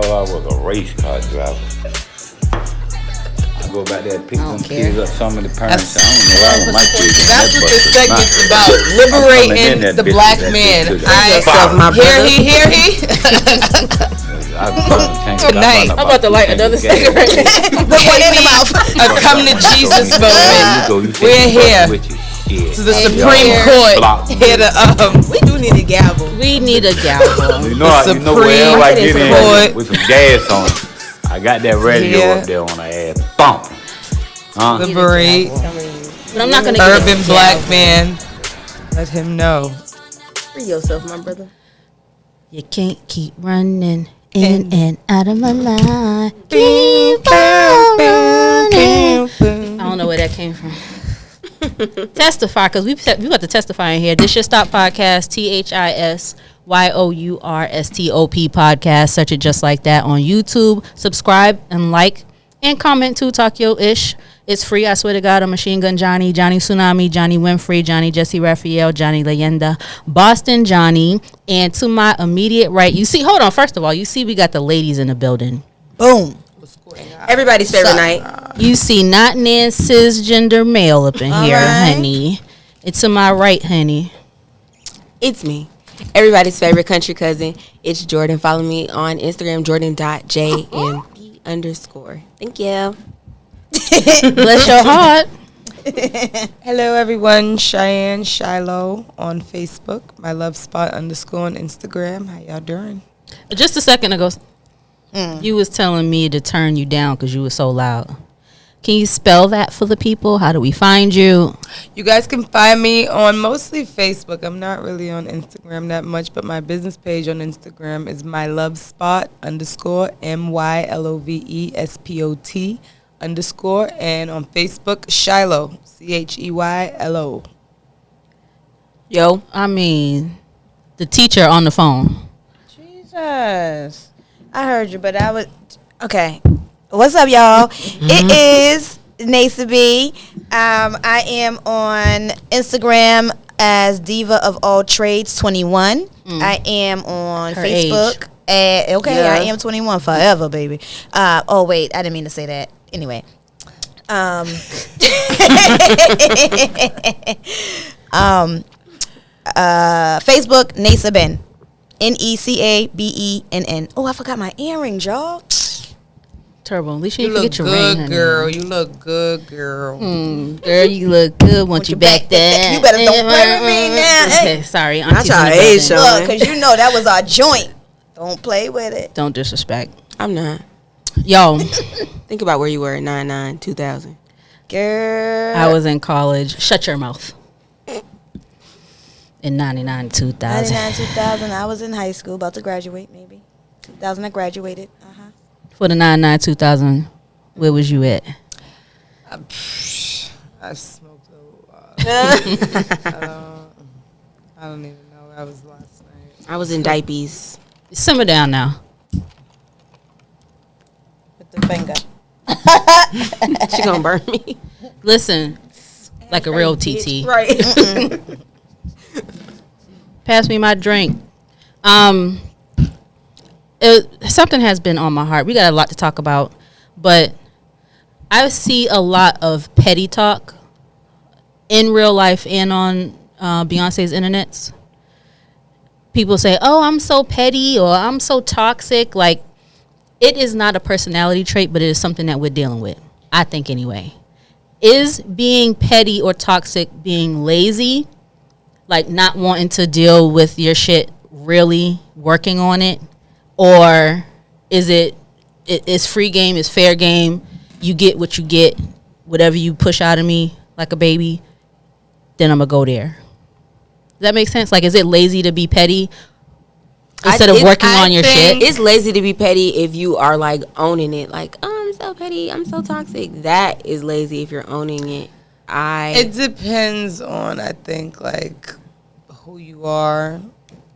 thought I was a race car driver. I go back there and pick them kids up. Some of the parents, I don't know why my kids. That's what this segment's about. Liberating the black man. Hear he. Tonight, I'm about to light another cigarette. Put one in the mouth. A come to Jesus moment. We're here. To the Supreme Court. Here to we do need a gavel. We need a gavel. You know where I get in with some gas on it. I got that radio up there on the ass. Bump. Liberate. But I'm not gonna urban black man. Let him know. Free yourself, my brother. You can't keep running in and out of my life. Keep on running. I don't know where that came from. Testify, because we got to testify in here. This Your Stop Podcast, THISYOURSTOP podcast. Search it just like that on YouTube. Subscribe and like and comment too. Talk your ish. It's free. I swear to God. I'm MachineGun Jauni, Johnny Tsunami, Johnny Winfrey, Johnny Jesse Raphael, Johnny Leyenda, Boston Johnny, and to my immediate right, you see. Hold on. First of all, you see we got the ladies in the building. Boom. Everybody's favorite night. You see not nan cisgender male up in here, honey. It's to my right, honey. It's me. Everybody's favorite country cousin. It's Jordan. Follow me on Instagram, Jordan.JMB_. Thank you. Bless your heart. Hello, everyone. Cheyenne Shiloh on Facebook. My love spot _ on Instagram. How y'all doing? Just a second ago, you was telling me to turn you down because you were so loud. Can you spell that for the people? How do we find you? You guys can find me on mostly Facebook. I'm not really on Instagram that much, but my business page on Instagram is my love spot _ MYLOVESPOT _ and on Facebook Shiloh CHEYLO. Yo, I mean, the teacher on the phone. Jesus, I heard you, but I was okay. What's up, y'all? It is Nasa B. I am on Instagram as Diva of All Trades 21. I am on Facebook. I am 21 forever, baby. Oh wait, I didn't mean to say that. Anyway, Facebook Nasa Ben, NECABENN. Oh, I forgot my earrings, y'all. Turbo, at least you didn't forget your ring, honey. Girl. You look good, girl. Girl, you look good. Want you back there? You better don't play with me now. Okay, sorry, Auntie. That's our age, Sean. Because you know that was our joint. Don't play with it. Don't disrespect. I'm not. Yo, think about where you were in 99-2000. Girl, I was in college. Shut your mouth. In 99-2000. 99-2000. I was in high school, about to graduate, maybe. 2000, I graduated. For the 99-2000, where was you at? I smoked a lot. I don't even know where I was last night. I was in diapers. Simmer down now. With the finger. She gonna burn me. Listen, like a real TT. Right. Pass me my drink. Something has been on my heart. We got a lot to talk about, but I see a lot of petty talk in real life and on Beyonce's internets. People say, "Oh, I'm so petty," or "I'm so toxic." Like, it is not a personality trait, but it is something that we're dealing with. I think anyway. Is being petty or toxic being lazy, like not wanting to deal with your shit, really working on it? Or is it's free game, it's fair game, you get what you get, whatever you push out of me like a baby, then I'm going to go there. Does that make sense? Like, is it lazy to be petty instead of working on your shit? It's lazy to be petty if you are, like, owning it. Like, oh, I'm so petty, I'm so toxic. That is lazy if you're owning it. It depends on, I think, like, who you are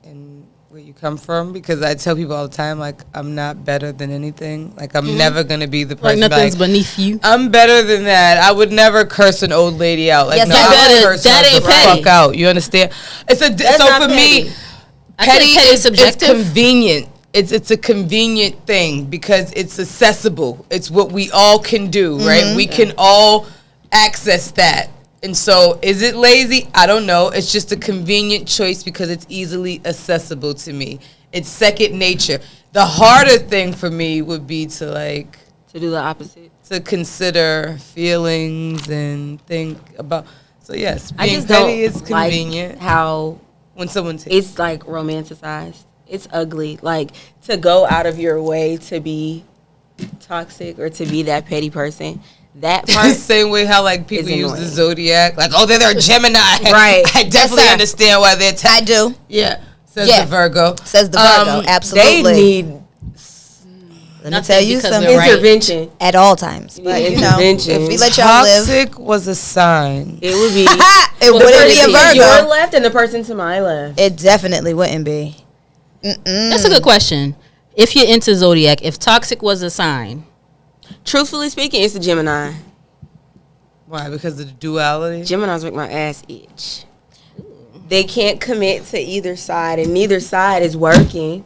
and where you come from, because I tell people all the time, like, I'm not better than anything. Like, I'm never going to be the person like nothing's beneath you. I'm better than that. I would never curse an old lady out. Like, yes, no, I would curse that her ain't the petty. fuck out. You understand? So for me, petty is subjective. It's convenient. it's a convenient thing because it's accessible. It's what we all can do, right? We can all access that. And so, is it lazy? I don't know. It's just a convenient choice because it's easily accessible to me. It's second nature. The harder thing for me would be to do the opposite. To consider feelings and think about. So yes, I being just petty don't is convenient. like how when someone takes it's like romanticized. It's ugly. Like to go out of your way to be toxic or to be that petty person. That part. Same way how like people use the Zodiac, like they're a Gemini, right? I definitely understand why they're. I do. Yeah, says the Virgo. Says the Virgo. Absolutely. They need. Let me tell you something. Intervention at all times. But you know, if we let y'all live, toxic was a sign. It would be. It wouldn't be a Virgo. Your left and the person to my left. It definitely wouldn't be. That's a good question. If you're into Zodiac, if toxic was a sign. Truthfully speaking, it's a Gemini. Why? Because of the duality? Geminis make my ass itch. They can't commit to either side, and neither side is working.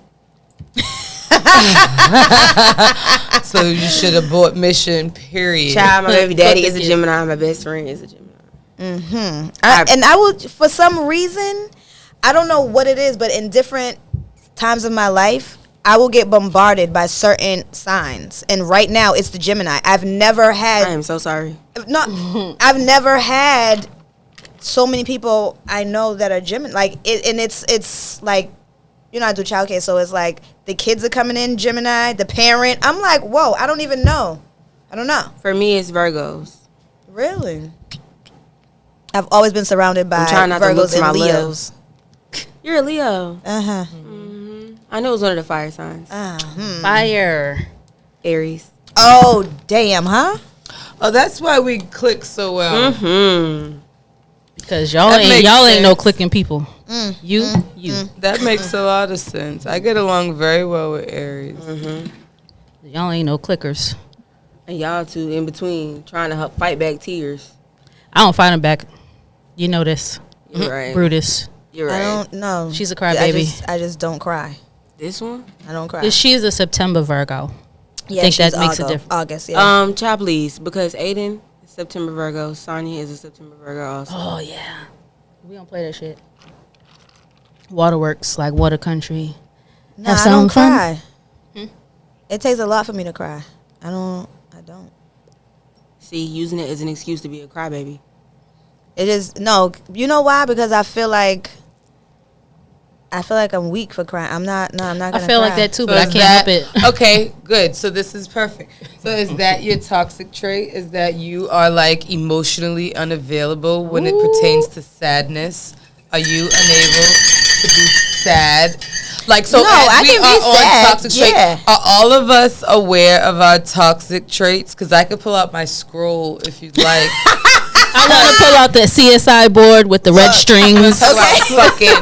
So you should abort mission, period. Child, my baby daddy is a Gemini. My best friend is a Gemini. I will, for some reason, I don't know what it is, but in different times of my life, I will get bombarded by certain signs. And right now, it's the Gemini. I've never had... I am so sorry. No, I've never had so many people I know that are Gemini. Like, it's like, you know, I do childcare, so it's like the kids are coming in Gemini, the parent. I'm like, whoa, I don't even know. I don't know. For me, it's Virgos. Really? I've always been surrounded by Virgos and Leos. You're a Leo. Uh-huh. I know it was one of the fire signs. Fire. Aries. Oh, damn, huh? Oh, that's why we click so well. Because y'all ain't no clicking people. You. That makes a lot of sense. I get along very well with Aries. Y'all ain't no clickers. And y'all two in between trying to fight back tears. I don't fight them back. You know this. You're right. Brutus. You're right. I don't know. She's a crybaby. I just don't cry. This one? I don't cry. She's a September Virgo. Yeah, I think that makes a difference. August, yeah. Child, please, because Aiden is September Virgo. Sonya is a September Virgo also. Oh, yeah. We don't play that shit. Waterworks, like Water Country. No, I don't cry. It takes a lot for me to cry. I don't. See, using it as an excuse to be a crybaby. It is, no, you know why? Because I feel like I'm weak for crying. I'm not gonna cry. I feel like that too, So but I can't help it. Okay, good. So this is perfect. So is that your toxic trait? Is that you are like emotionally unavailable when it pertains to sadness? Are you unable to be sad? Like, so No, I as we can be are sad, on toxic traits, yeah. are all of us aware of our toxic traits? Because I could pull out my scroll if you'd like. I want to pull out the CSI board with the red strings. Fucking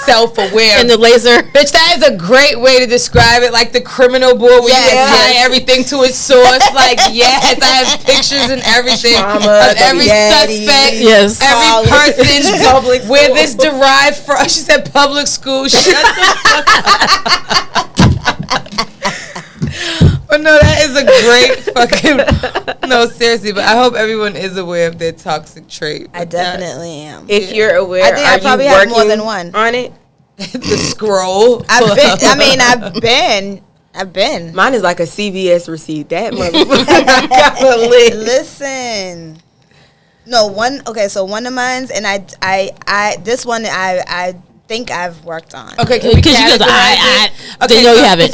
self-aware. And the laser. Bitch, that is a great way to describe it. Like the criminal board where you apply everything to its source. Like, yes, I have pictures and everything of every suspect. Yes. Every person where this derived from. She said public school. Shut the fuck up. But no, that is a great fucking... No, seriously, but I hope everyone is aware of their toxic trait. I definitely am. If you're aware, I think I probably have more than one on it. The scroll. I've been. Mine is like a CVS receipt. That motherfucker got a list. Listen. No, one. Okay, so one of mine's, and I this one I think I've worked on. Okay, can we categorize it? Okay, no, you haven't.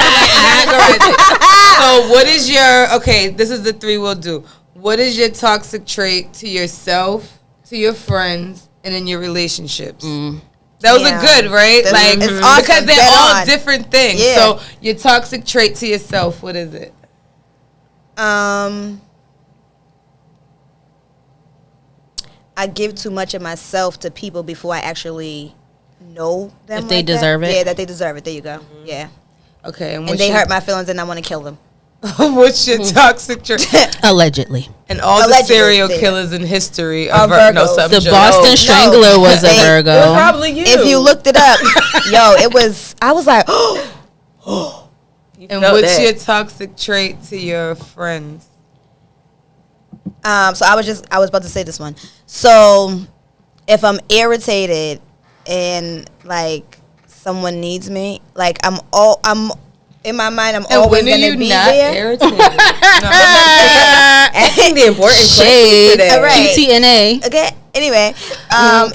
So what is your, okay, this is the three we'll do. What is your toxic trait to yourself, to your friends, and in your relationships? That was a good, right? Like, it's awesome. because they're all different things. Yeah. So your toxic trait to yourself, what is it? I give too much of myself to people before I actually know them. If they deserve it? Yeah, that they deserve it. There you go. Yeah. Okay. And they hurt my feelings and I want to kill them. What's your toxic trait? Allegedly. And all the serial killers in history are Virgos. The Boston Strangler was a Virgo. It was probably you. If you looked it up, I was like, oh, And what's your toxic trait to your friends? So I was about to say this one. So if I'm irritated and like someone needs me, like I'm in my mind, I'm always gonna be there. Irritated? Asking the important questions today. Right. QTNA. Okay. Anyway,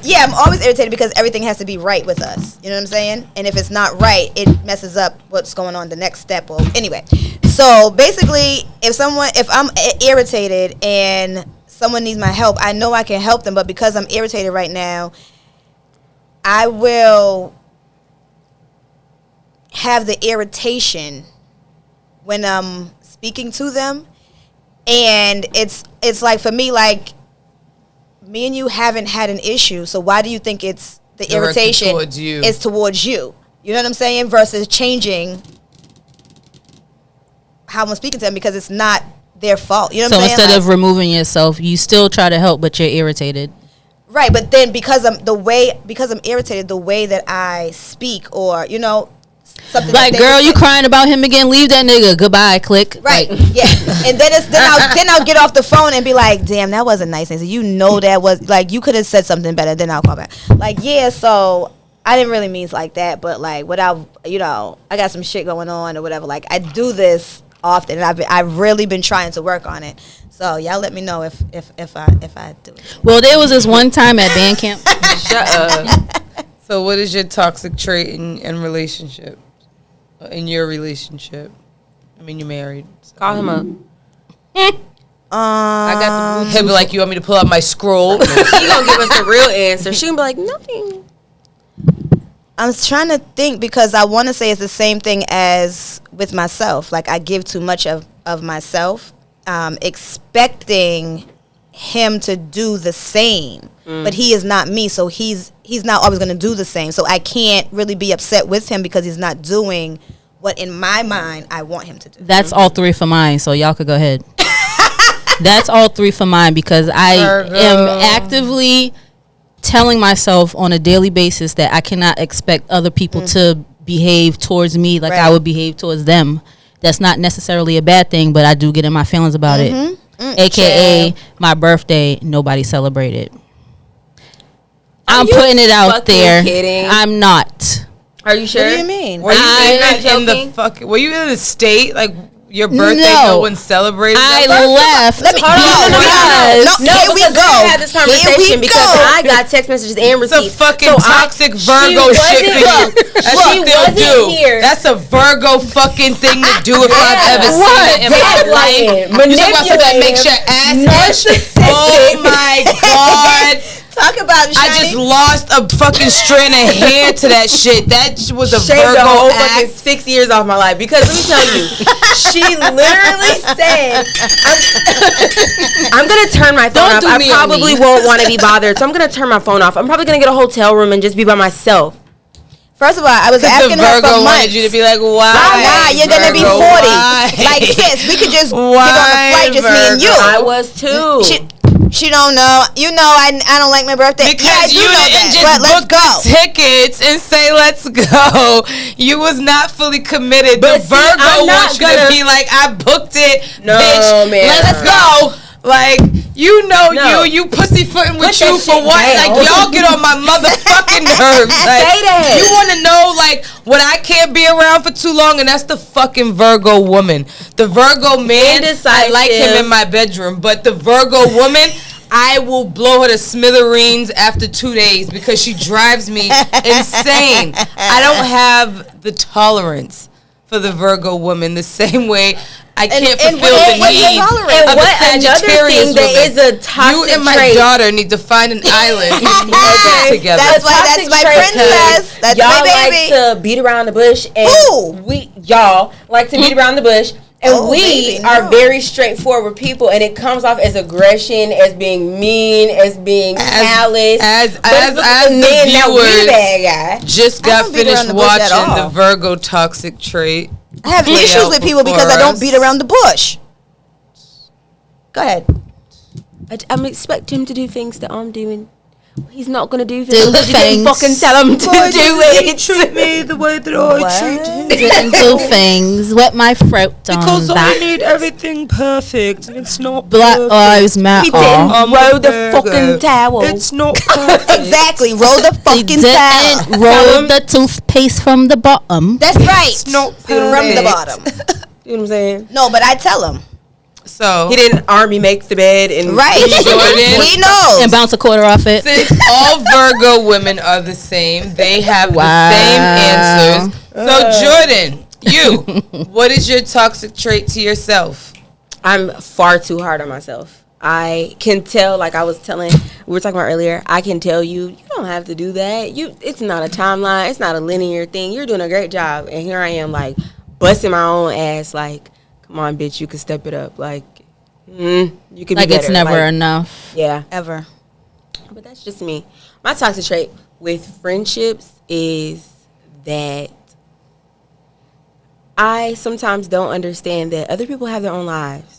yeah, I'm always irritated because everything has to be right with us. You know what I'm saying? And if it's not right, it messes up what's going on the next step. Or anyway, so basically, if I'm irritated and someone needs my help, I know I can help them. But because I'm irritated right now, I will have the irritation when I'm speaking to them, and it's like for me, like, me and you haven't had an issue, so why do you think it's the irritation towards you? Is towards you? You know what I'm saying? Versus changing how I'm speaking to them because it's not their fault. You know what I'm saying? So instead of removing yourself, you still try to help, but you're irritated. Right, but then because I'm irritated, the way that I speak, or something like, girl, you crying about him again? Leave that nigga. Goodbye. Click. Right. Like, yeah. And then I'll get off the phone and be like, damn, that wasn't nice. And so that was like, you could have said something better. Then I'll call back. Like, yeah. So I didn't really mean like that, but like, without I got some shit going on or whatever. Like, I do this often, and I've really been trying to work on it. So y'all let me know if I do it. well, there was this one time at band camp. Shut up. So what is your toxic trait in relationship? In your relationship? I mean, you're married. So. Call him up. I got the Bluetooth. He'll be like, you want me to pull out my scroll? She gonna give us the real answer. She gonna be like, nothing. I'm trying to think because I want to say it's the same thing as with myself. Like, I give too much of myself, expecting him to do the same, but he is not me, so he's not always going to do the same. So I can't really be upset with him because he's not doing what in my mind I want him to do. That's all three for mine, so y'all could go ahead. That's all three for mine because I am actively telling myself on a daily basis that I cannot expect other people to behave towards me like I would behave towards them. That's not necessarily a bad thing, but I do get in my feelings about it. AKA my birthday, nobody celebrated. I'm putting it out there. Kidding? I'm not. Are you sure? What do you mean? Were you in the state like your birthday? No one celebrated. I left. Let me here we go. We had this conversation because I got text messages and receipts. It's a fucking toxic Virgo shit for you. That's what they'll do. That's a Virgo fucking thing to do if I've ever seen it in my life. You talk about something that makes your ass itch. Oh my god. Talk about I just lost a fucking strand of hair to that shit. That was a Shaved the whole Virgo fucking act. 6 years off my life because let me tell you, she literally said, "I'm gonna turn my phone off. I probably won't want to be bothered, so I'm gonna turn my phone off. I'm probably gonna get a hotel room and just be by myself." First of all, I was asking her for months. Wanted you to be like, why? Why? You're gonna be 40. Why? Like, sis, we could just get on the flight, just me and you. I was too. She don't know. I don't like my birthday. Because yeah, you didn't just let's book go. tickets and say let's go. You was not fully committed. But the Virgo wants you to be like, I booked it, bitch. Man. Let's go. Like, you pussyfooting with you for what? Down. Like, y'all get on my motherfucking nerves. Like, say that. You want to know, like, what I can't be around for too long, and that's the fucking Virgo woman. The Virgo man, I like him in my bedroom, but the Virgo woman, I will blow her to smithereens after 2 days because she drives me insane. I don't have the tolerance for the Virgo woman the same way I can't fulfill the needs of a Sagittarius woman. That is a toxic you and my trait. daughter need to find an island together. That's why that's my princess. That's y'all my baby. like to beat around the bush, and y'all like to beat around the bush. And we are very straightforward people, and it comes off as aggression, as being mean, as being callous. As the viewers just got finished watching the Virgo toxic trait. I have issues with people because I don't beat around the bush. Go ahead. I'm expecting him to do things that I'm doing. He's not gonna do Do things. the You didn't things. fucking tell him to do it. Treat me the way that I treat him. Didn't do things. Wet my throat on Because I that. need everything perfect, and it's not Black perfect. Lives He Matter. didn't roll the burger. fucking towel. It's not perfect. Exactly. Roll the He fucking towel. didn't roll the toothpaste from the bottom. That's right. It's not From the perfect. bottom. You know what I'm saying? No, but I tell him. So He didn't army make the bed and Right. Jordan. He knows. And bounce a quarter off it. Since all Virgo women are the same, they have Wow. the same answers. So Jordan, you, what is your toxic trait to yourself? I'm far too hard on myself. I can tell, like I was telling, we were talking about earlier, I can tell you don't have to do that. It's not a timeline. It's not a linear thing. You're doing a great job. And here I am, like, busting my own ass, like, come on, bitch, you can step it up. Like, you could be Like better. it's never Like, enough. Yeah. Ever. But that's just me. My toxic trait with friendships is that I sometimes don't understand that other people have their own lives.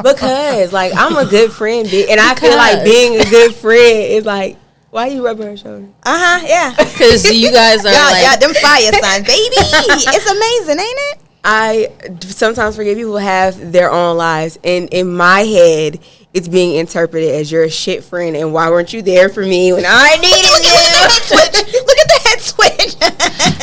Because like I'm a good friend, and I feel like being a good friend is like, why you rubbing her shoulder? Yeah. Because you guys are like, Yeah, them fire signs, baby. It's amazing, ain't it? I sometimes forget people have their own lives, and in my head, it's being interpreted as you're a shit friend, and why weren't you there for me when I needed you? Look at the head switch.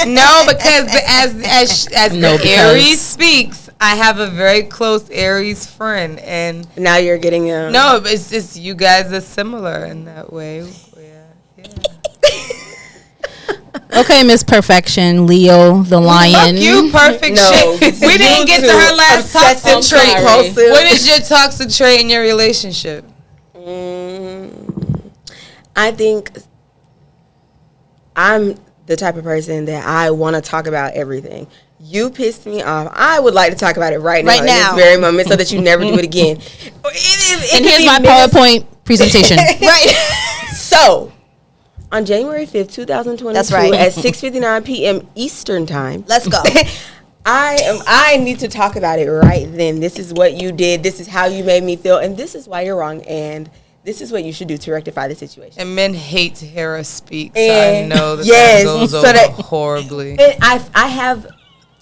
No, because as No, the because- Aries speaks, I have a very close Aries friend, and Now you're getting no, it's just you guys are similar in that way. Yeah. okay, Miss Perfection, Leo, the lion. Fuck you, perfect No. shit. We didn't get to her last toxic I'm trait. sorry. What is your toxic trait in your relationship? I think I'm the type of person that I want to talk about everything. You pissed me off. I would like to talk about it right now. Right now. In this very moment, so that you never do it again. And here's my PowerPoint presentation. Right. So, on January 5th, 2022, That's right. at 6:59 p.m. Eastern time, Let's go. I need to talk about it right then. This is what you did. This is how you made me feel, and this is why you're wrong. And this is what you should do to rectify the situation. And men hate to hear us speak, so And I know that yes, that goes so over that- horribly. And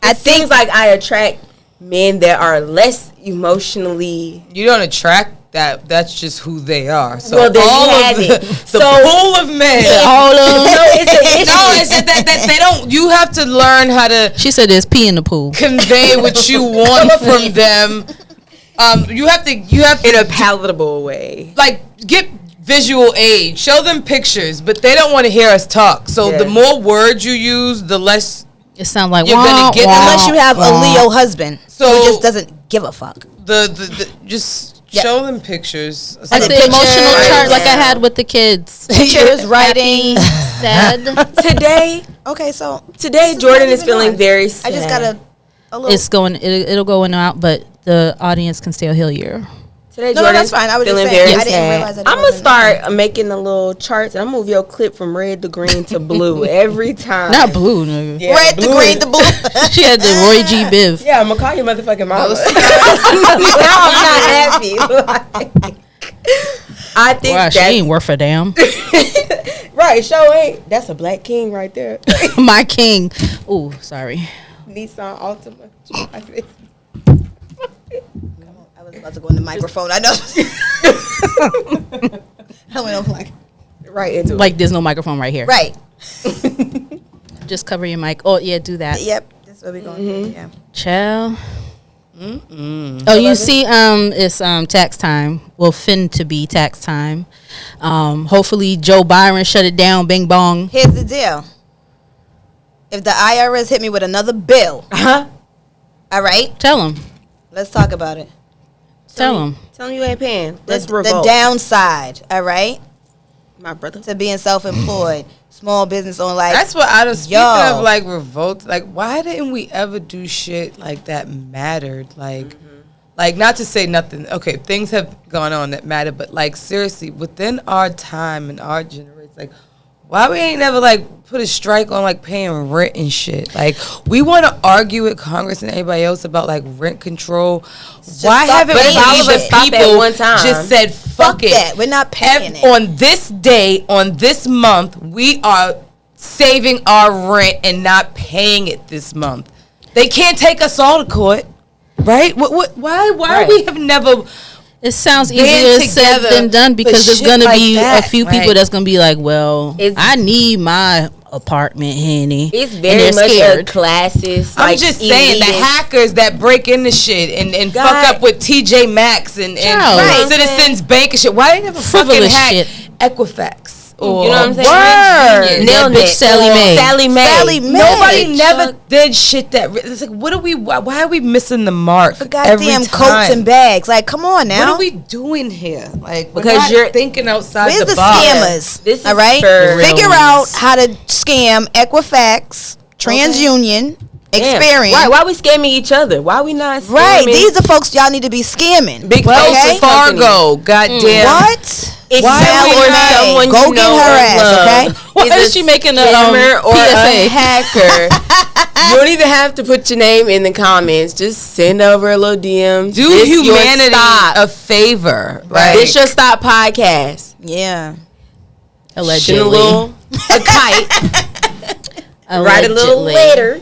it seems like I attract men that are less emotionally. You don't attract that. That's just who they are. So Well, then you all have of it. the So- pool of men. All of them. No, it's an issue. No, it's just that they don't. You have to learn how to She said there's pee in the pool. convey what you want from them. You have to in a palatable way. like get visual aid. Show them pictures, but they don't want to hear us talk. So Yeah. the more words you use, the less. It sounds like You're gonna get- Unless you have a Leo husband So- who just doesn't give a fuck. The just show them pictures. like the the emotional pictures. chart like I had with the kids. Pictures, writing. Sad. Okay, so Today, This is Jordan not is even feeling on. very sad. I just got a little. It's going. It'll go in and out, but the audience can still hear you. Today, No, Jordan's that's fine. I was just feeling saying, very I didn't sad. realize that it I'm gonna wasn't- start making the little charts, and I'm gonna move your clip from red to green to blue every time. Not blue, nigga. Yeah, red, the blue green, is- the blue. She had the Roy G. Biv. Yeah, I'm gonna call your motherfucking mama. Now I'm not happy. Like, I think Wow, she that's ain't worth a damn. right. Show ain't. That's a black king right there. My king. Ooh, sorry. Nissan Altima. I was about to go in the microphone. I know. I went off like Right into it. Like there's no microphone right here. right. Just cover your mic. Oh yeah, do that. Yep, that's what we're going to do. Yeah. Chill. Oh, you see, it's tax time. Well, fin to be tax time. Hopefully Joe Byron shut it down. Bing bong. Here's the deal. If the IRS hit me with another bill, all right, Tell him. let's talk about it. Tell him. Tell me you ain't paying. Let's The revolt. downside, all right, My brother. to being self-employed, small business on like That's what I was speaking Yo. of, like revolt. Like, why didn't we ever do shit like that mattered? Like, like not to say nothing. Okay, things have gone on that matter, but like seriously, within our time and our generation, like, Why we ain't never like put a strike on like paying rent and shit? Like we want to argue with Congress and everybody else about like rent control. Why haven't we the people one time just said fuck it? That. We're not paying it. On this day, on this month, we are saving our rent and not paying it this month. They can't take us all to court, right? Why right. we have never? It sounds easier said than done because there's going to be a few people that's going to be like, well, I need my apartment, honey. It's very much a classist. I'm just saying the hackers that break into shit and fuck up with TJ Maxx and Citizens Bank and shit. Why they never fucking hack Equifax? Or you know what I'm saying? Nail bitch Sally Mae. Nobody never did shit that. It's like, what are we? Why are we missing the mark? For goddamn coats and bags. Like, come on now. What are we doing here? Like, because you're thinking outside where's the box. Scammers? This is all right. Figure out how to scam Equifax, TransUnion. Experience. Right? Why are we scamming each other? Why are we not scamming? Right. These are folks y'all need to be scamming. Big Wells Fargo. Goddamn. What? It's someone go get her ass, okay? Why is she making a or PSA? a hacker? You don't even have to put your name in the comments. Just send over a little DM. Do humanity a favor. Right. This your stop podcast. Yeah. Allegedly. A kite. Write a little later.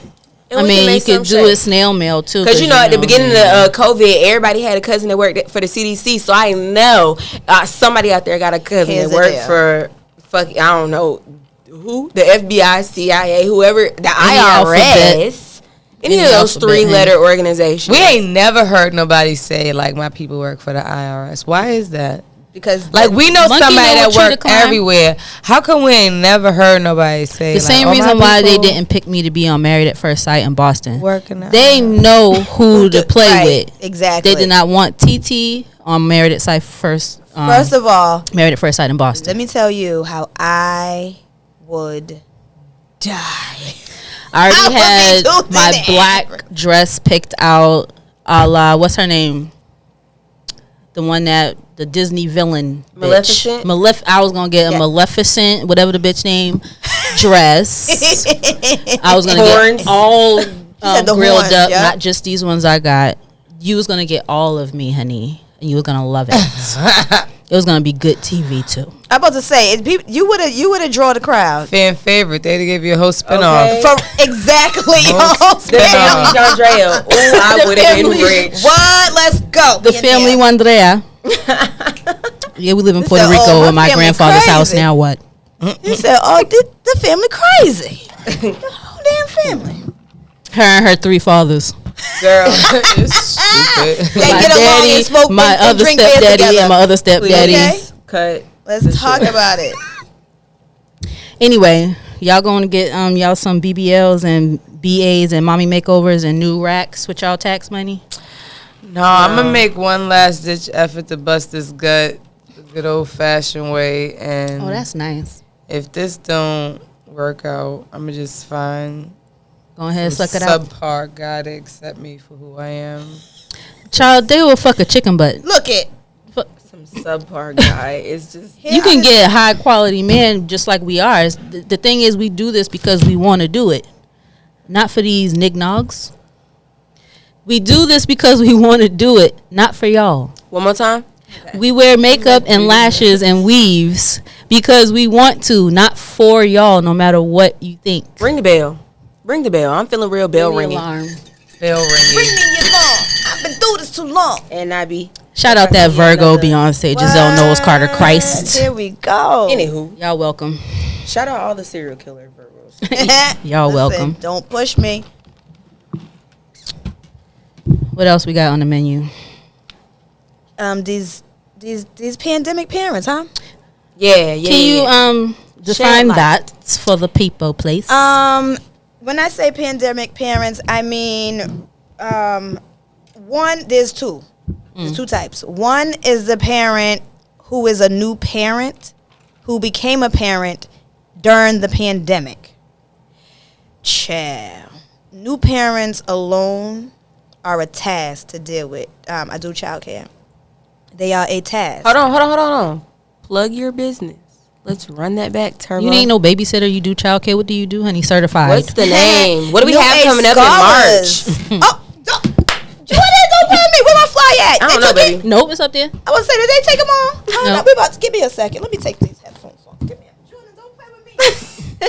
I mean, you could do a snail mail too. Because at the beginning of COVID, everybody had a cousin that worked for the CDC. So I know somebody out there got a cousin that worked for I don't know who, the FBI, CIA, whoever, the IRS, any of those 3-letter organizations. We ain't never heard nobody say like my people work for the IRS. Why is that? Because like we know somebody that work everywhere. How come we ain't never heard nobody say the same reason why they didn't pick me to be on Married at First Sight in Boston? They know who to play with. Exactly. They did not want TT on Married at Sight First. First of all, Married at First Sight in Boston. Let me tell you how I would die. I already had my black dress picked out. A la what's her name? The one that the Disney villain Maleficent. I was gonna get a Maleficent, whatever the bitch name, dress. I was gonna get all grilled up, not just these ones I got. You was gonna get all of me, honey, and you was gonna love it. It was gonna be good TV too. I'm about to say you would have drawn the crowd. Fan favorite. They'd give you a whole spinoff. Exactly. Whole spinoff. I would have been rich. What? Let's go. The family Wandrea. Yeah, we live in Puerto Rico in my grandfather's house now. What? He said, "Oh, the family crazy. The whole damn family. Her and her 3 fathers. Girl, it's stupid. They get along and smoke my and other drink beer stepdaddy together. and my other stepdaddy. Okay? Cut. Let's talk about it. Anyway, y'all going to get y'all some BBLs and BAs and mommy makeovers and new racks with y'all tax money? No, I'm gonna make one last ditch effort to bust this gut the good old fashioned way. And that's nice. If this don't work out, I'm gonna just find go ahead and suck it out. Subpar guy to accept me for who I am. Child, they will fuck a chicken butt. Look it. Some subpar guy. It's just you can get a high quality man just like we are. The thing is, we do this because we want to do it, not for these nignogs. We do this because we want to do it, not for y'all. One more time. Okay. We wear makeup and lashes and weaves because we want to, not for y'all, no matter what you think. Ring the bell. Ring the bell. I'm feeling real bell ringing. Alarm. Bell ringing. Bring me your alarm. I've been through this too long. And I be. Shout out that Virgo, Beyonce, Giselle Knowles, Carter Christ. Here we go. Anywho. Y'all welcome. Shout out all the serial killer Virgos. Y'all welcome. Don't push me. What else we got on the menu? These pandemic parents, huh? Yeah. Can you define that for the people, please? When I say pandemic parents, I mean one. There's two. There's 2 types. One is the parent who is a new parent who became a parent during the pandemic. Child. New parents alone are a task to deal with. I do childcare. They are a task. Hold on. Plug your business. Let's run that back, Turbo. You ain't no babysitter. You do childcare. What do you do, honey? Certified. What's the name? What do we New have age coming up scholars. in March? Jordan, don't tell me. Where my fly at? I don't know, baby. Nope, it's up there. I was saying, did they take them all? Hold No. on, we about to give me a second. Let me take these headphones off. Give me a Jordan, don't play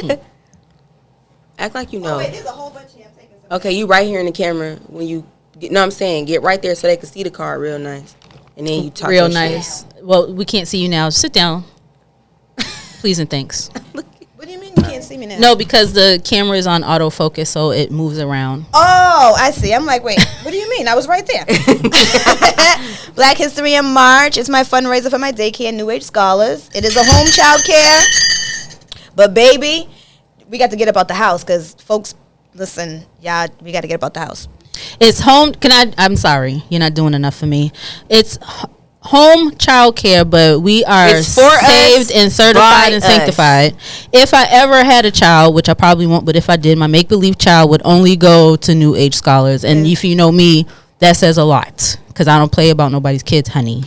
with me. Act like you Oh, know. wait, there's a whole bunch here. I'm taking some. Okay, you right here in the camera when you get. No, I'm saying get right there so they can see the card real nice, and then you talk Real your nice. shit. Well, we can't see you now. Sit down. Please and thanks. What do you mean you can't see me now? No, because the camera is on autofocus, so it moves around. Oh, I see. I'm like, wait, what do you mean? I was right there. Black History in March. It's my fundraiser for my daycare, New Age Scholars. It is a home child care. But, baby, we got to get up out the house because, folks, listen, y'all, we got to get up out the house. It's home. I'm sorry. You're not doing enough for me. It's home child care, but we are It's for saved us, and certified by and sanctified. If I ever had a child, which I probably won't, but if I did, my make-believe child would only go to New Age Scholars. And if you know me, that says a lot because I don't play about nobody's kids, honey.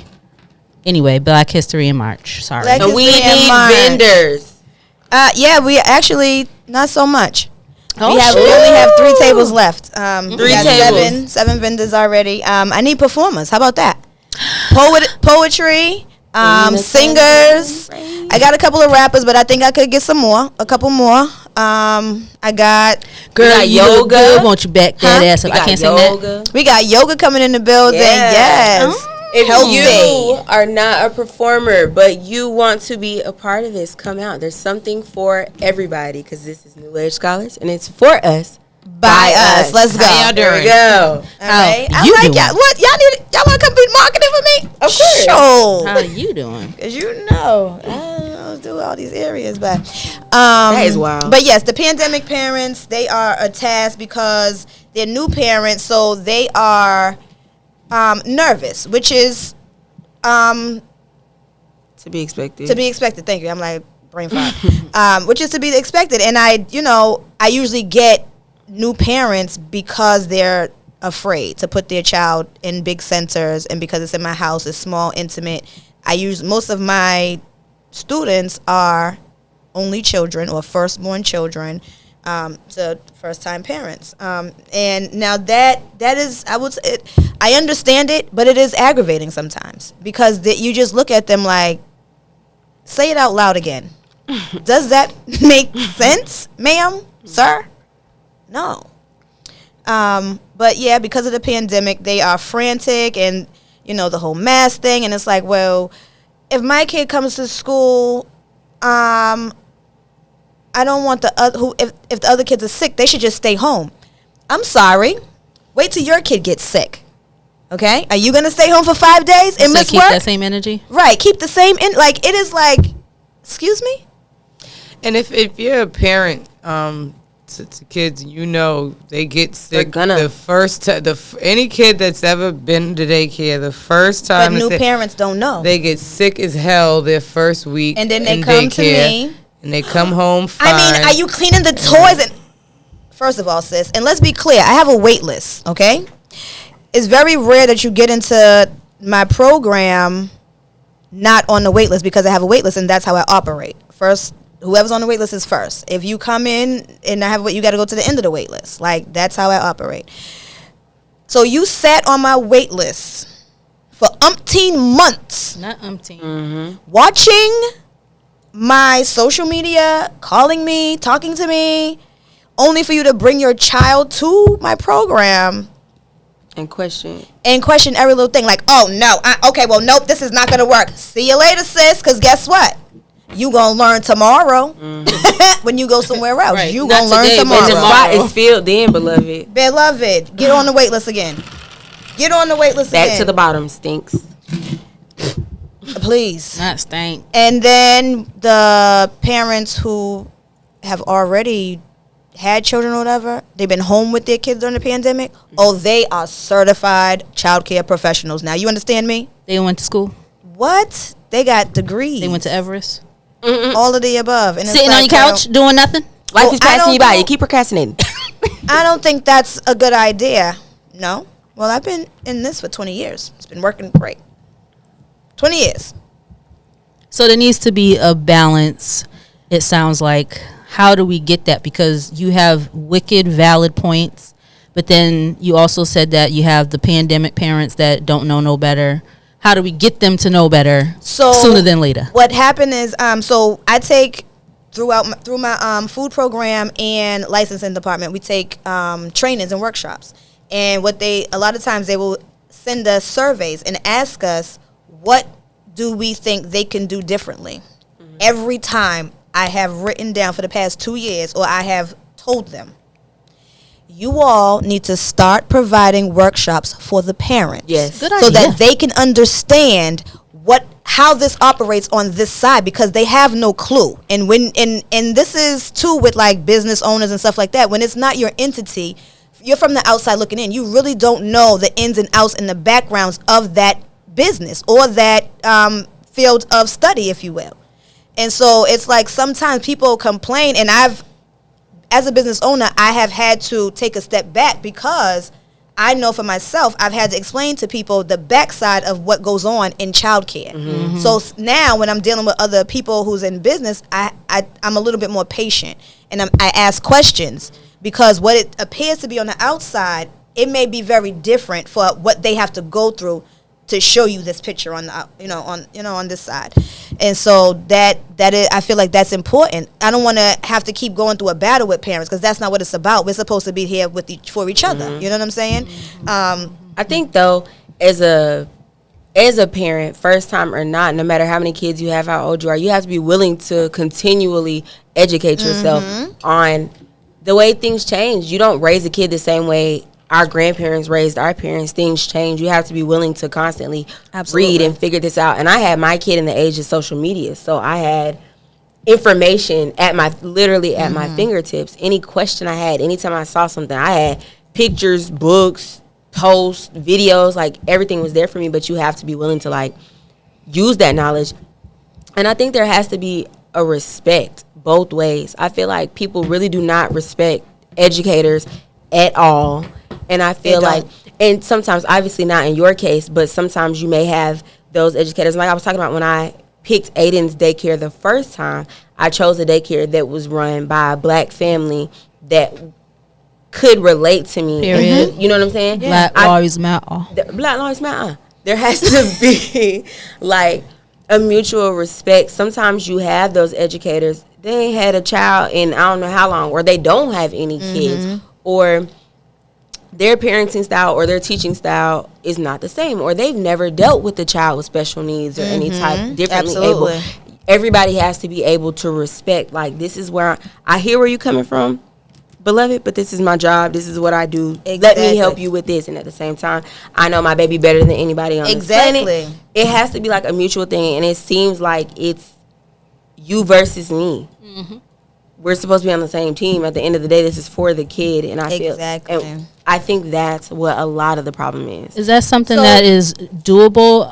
Anyway, Black History in March. Sorry. Black And we History in need March. vendors. Yeah, we actually, not so much. Oh, we shit. only have 3 tables left. We 3 got tables. seven vendors already. I need performers. How about that? Poetry, singers. I got a couple of rappers, but I think I could get some more. A couple more. I got Girl, got you look yoga. good. Won't you back that Huh? ass up? I can't sing that. we got yoga coming in the building. Yeah. Yes. If Healthy. you are not a performer, but you want to be a part of this, come out. There's something for everybody because this is New Age Scholars and it's for us. By us. Let's go. How y'all There we doing? go. All right. I you like doing? y'all. What y'all want to come be marketing for me? Of course. Sure. How you doing? Cause you know, I don't do all these areas, but That is wild. But yes, the pandemic parents, they are a task because they're new parents, so they are nervous, which is To be expected. to be expected. Thank you. I'm like brain fart. Which is to be expected, and I usually get new parents because they're afraid to put their child in big centers, and because it's in my house, it's small, intimate. Most of my students are only children or firstborn children, so first time parents. And now that is, I would say, I understand it, but it is aggravating sometimes because you just look at them like, say it out loud again. Does that make sense, ma'am, sir? No. But yeah, because of the pandemic, they are frantic and, the whole mask thing. And it's like, well, if my kid comes to school, I don't want if the other kids are sick, they should just stay home. I'm sorry. Wait till your kid gets sick. Okay? Are you going to stay home for 5 days and miss keep work? that same energy. Right. Keep the same, it is like, excuse me? And if you're a parent to kids, they get sick. They're gonna. The first any kid that's ever been to daycare, the first But time new parents don't know. they get sick as hell their first week, And then they in come to daycare, me. and they come home fine. I mean, are you cleaning the toys? And first of all, sis, and let's be clear, I have a wait list, okay? It's very rare that you get into my program not on the wait list because I have a wait list, and that's how I operate. First, whoever's on the wait list is first. If you come in and I have you got to go to the end of the wait list. Like, that's how I operate. So you sat on my wait list for umpteen months. Not umpteen. Watching my social media, calling me, talking to me, only for you to bring your child to my program And question. and question every little thing. Like, oh, no. Okay, well, nope, this is not going to work. See you later, sis, because guess what? You going to learn tomorrow when you go somewhere else. Right. You Not going to learn today, but And the tomorrow. spot is filled then, beloved. Beloved, get on the wait list again. Get on the wait list Back again. to the bottom stinks. Please. Not stank. And then the parents who have already had children or whatever, they've been home with their kids during the pandemic. Oh, they are certified child care professionals. Now, you understand me? They went to school. What? They got degrees. They went to Everest. all of the above. And it's Sitting on your like, couch doing nothing. Life is I passing don't you by. know. You keep procrastinating. I don't think that's a good idea. No. Well, I've been in this for 20 years. It's been working great. 20 years. So there needs to be a balance. It sounds like. How do we get that? Because you have wicked valid points, but then you also said that you have the pandemic parents that don't know no better. How do we get them to know better sooner than later? What happened is, so I take through my food program and licensing department, we take trainings and workshops. And a lot of times they will send us surveys and ask us, what do we think they can do differently? Mm-hmm. Every time I have written down for the past 2 years, or I have told them, you all need to start providing workshops for the parents. Yes. Good so idea. that they can understand how this operates on this side, because they have no clue. And and this is too with like business owners and stuff like that. When it's not your entity, you're from the outside looking in. You really don't know the ins and outs and the backgrounds of that business or that field of study, if you will. And so it's like sometimes people complain, and as a business owner, I have had to take a step back, because I know for myself, I've had to explain to people the backside of what goes on in childcare. Mm-hmm. So now when I'm dealing with other people who's in business, I'm a little bit more patient, and I ask questions, because what it appears to be on the outside, it may be very different for what they have to go through to show you this picture on the on this side. And so that is, I feel like that's important. I don't want to have to keep going through a battle with parents, because that's not what it's about. We're supposed to be here for each other. You know what I'm saying? Mm-hmm. I think though, as a parent, first time or not, no matter how many kids you have, how old you are, you have to be willing to continually educate yourself on the way things change. You don't raise a kid the same way our grandparents raised our parents. Things change. You have to be willing to constantly read and figure this out. And I had my kid in the age of social media, so I had information at my fingertips. Any question I had, anytime I saw something, I had pictures, books, posts, videos, like everything was there for me. But you have to be willing to like use that knowledge. And I think there has to be a respect both ways. I feel like people really do not respect educators at all. And I feel like, and sometimes, obviously not in your case, but sometimes you may have those educators. Like I was talking about, when I picked Aiden's daycare the first time, I chose a daycare that was run by a black family that could relate to me. Period. You know what I'm saying? Black lives matter. Black lives matter. There has to be like a mutual respect. Sometimes you have those educators, they ain't had a child in I don't know how long, or they don't have any kids, or their parenting style or their teaching style is not the same, or they've never dealt with a child with special needs or any type differently able. Everybody has to be able to respect, like, this is where I hear where you're coming from, beloved, but this is my job. This is what I do. Exactly. Let me help you with this. And at the same time, I know my baby better than anybody on this planet. It has to be like a mutual thing, and it seems like it's you versus me. Mm-hmm. We're supposed to be on the same team. At the end of the day, this is for the kid, and I think that's what a lot of the problem is. Is that something that is doable?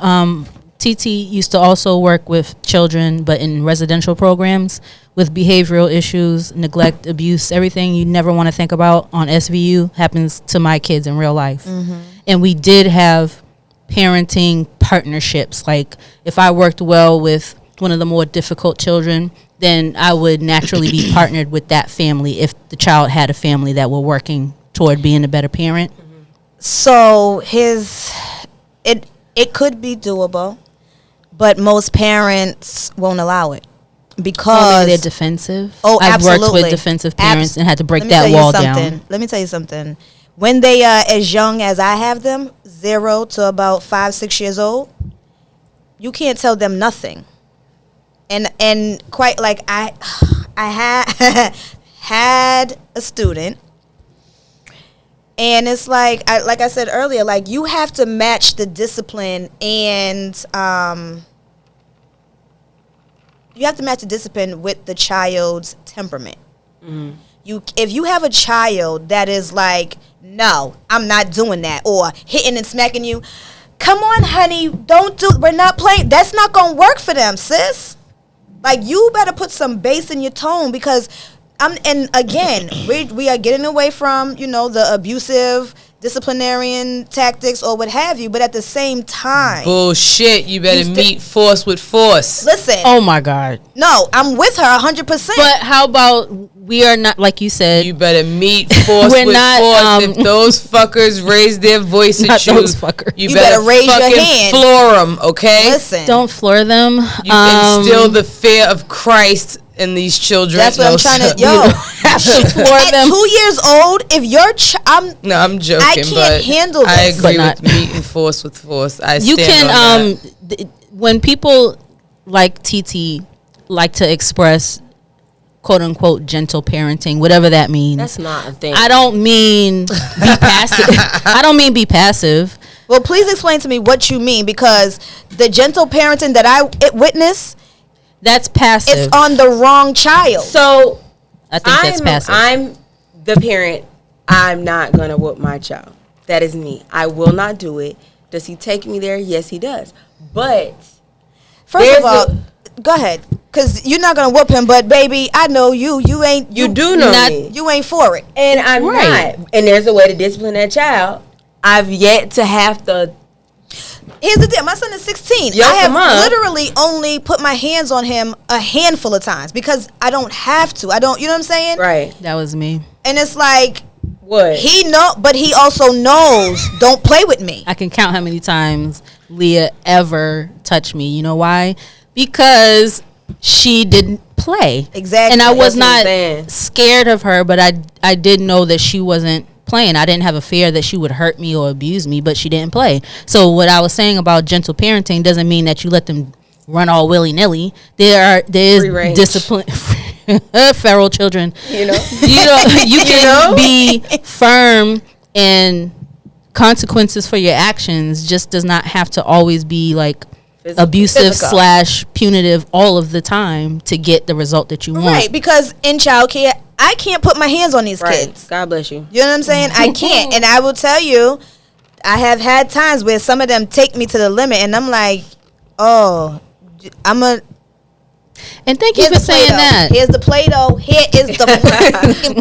TT used to also work with children, but in residential programs with behavioral issues, neglect, abuse, everything you never want to think about on SVU happens to my kids in real life. Mm-hmm. And we did have parenting partnerships. Like, if I worked well with one of the more difficult children, then I would naturally be partnered with that family if the child had a family that were working toward being a better parent. So it could be doable, but most parents won't allow it because maybe they're defensive. Oh, I've absolutely. worked with defensive parents and had to break that wall down. Let me tell you something. When they are as young as I have them, 0 to about 5-6 years old, you can't tell them nothing. And quite like I had a student, and it's like I said earlier, like, you have to match the discipline, and you have to match the discipline with the child's temperament. Mm-hmm. If you have a child that is like, no, I'm not doing that, or hitting and smacking you, come on, honey, we're not playing. That's not gonna work for them, sis. Like, you better put some bass in your tone, because and again, we are getting away from, the abusive disciplinarian tactics or what have you, but at the same time, bullshit. You better meet force with force. Listen. Oh my God. No, I'm with her 100%. But how about we are not, like you said. You better meet force with force. If those fuckers raise their voice at you, you better raise your hand. Floor them, okay? Listen. Don't floor them. You instill the fear of Christ in these children. That's what I'm trying to. Yo, have to floor them. 2 years old, if you're, I'm joking. I can't handle this. I agree with meeting force with force. You can when people like TT like to express quote unquote gentle parenting, whatever that means. That's not a thing. I don't mean be passive. I don't mean be passive. Well, please explain to me what you mean, because the gentle parenting that I witness, that's passive. It's on the wrong child. So I think that's passive. I'm the parent. I'm not gonna whoop my child. That is me. I will not do it. Does he take me there? Yes, he does. But first of all, go ahead, because you're not gonna whoop him. But baby, I know you. You ain't. You do know me. You ain't for it, and I'm not. And there's a way to discipline that child. I've yet to have to. Here's the deal. My son is 16. I have literally only put my hands on him a handful of times because I don't have to. I don't. You know what I'm saying? Right. That was me. And it's like, what? He know, but he also knows. Don't play with me. I can count how many times Leah ever touched me. You know why? Because she didn't play. Exactly. And I was not scared of her, but I did know that she wasn't playing. I didn't have a fear that she would hurt me or abuse me, but she didn't play. So what I was saying about gentle parenting doesn't mean that you let them run all willy-nilly. There is discipline. Feral children. You can be firm, and consequences for your actions just does not have to always be like abusive / punitive all of the time to get the result that you want. Right, because in childcare, I can't put my hands on these kids. God bless you. You know what I'm saying? I can't. And I will tell you, I have had times where some of them take me to the limit, and I'm like, oh, And thank you for saying that. Here's the Play-Doh. Here is the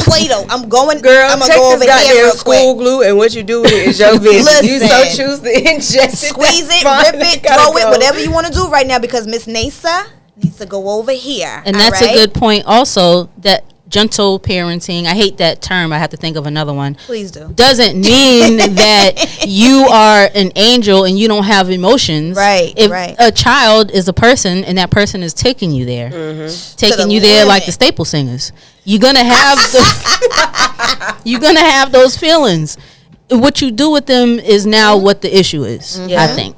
Play-Doh. I'm going. Girl, I'm gonna go over here real school glue, and what you do with it is your business. You so choose to ingest it, squeeze it, rip it, throw it, whatever you want to do right now, because Miss Nasa needs to go over here. And that's a good point. Also, that gentle parenting, I hate that term. I have to think of another one. Please do. Doesn't mean that you are an angel and you don't have emotions. Right. If a child is a person and that person is taking you there, taking you there like the Staple Singers, you're gonna have you're gonna have those feelings. What you do with them is now what the issue is. I think.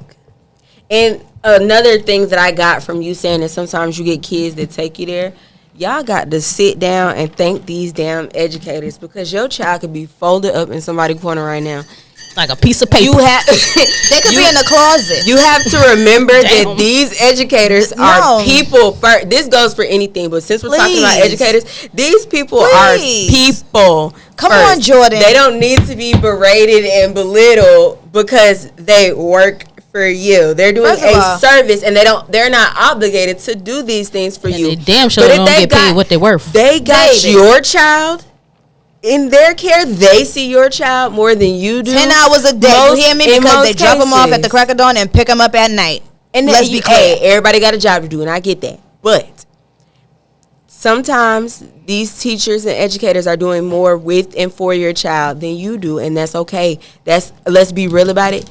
And another thing that I got from you saying that sometimes you get kids that take you there. Y'all got to sit down and thank these damn educators, because your child could be folded up in somebody's corner right now. Like a piece of paper. They could be in the closet. You have to remember that these educators are people first. This goes for anything, but since we're talking about educators, these people are people. Come on, Jordan. They don't need to be berated and belittled because they work for you. They're doing a service, and they're not obligated to do these things for you. They damn sure don't get paid what they're worth. They got your child in their care. They see your child more than you do. 10 hours a day. You hear me? Because they drop them off at the crack of dawn and pick them up at night. And let's be clear, everybody got a job to do, and I get that. But sometimes these teachers and educators are doing more with and for your child than you do, and that's okay. Let's be real about it.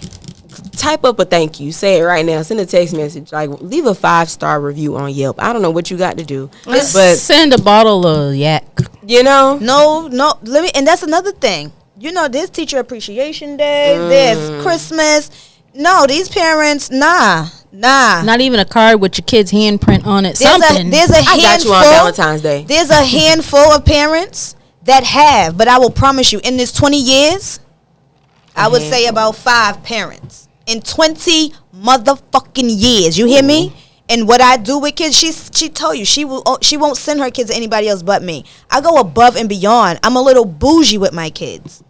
Type up a thank you. Say it right now. Send a text message. Like, leave a 5-star review on Yelp. I don't know what you got to do, but send a bottle of yak. You know, no. Let me. And that's another thing. You know, there's Teacher Appreciation Day. There's Christmas. No, these parents, nah. Not even a card with your kid's handprint on it. There's a handful. I got you on Valentine's Day. There's a handful of parents that have, but I will promise you, in this 20 years, I would say about 5 parents. In 20 motherfucking years, you hear me? And what I do with kids, she told you she won't send her kids to anybody else but me. I go above and beyond. I'm a little bougie with my kids.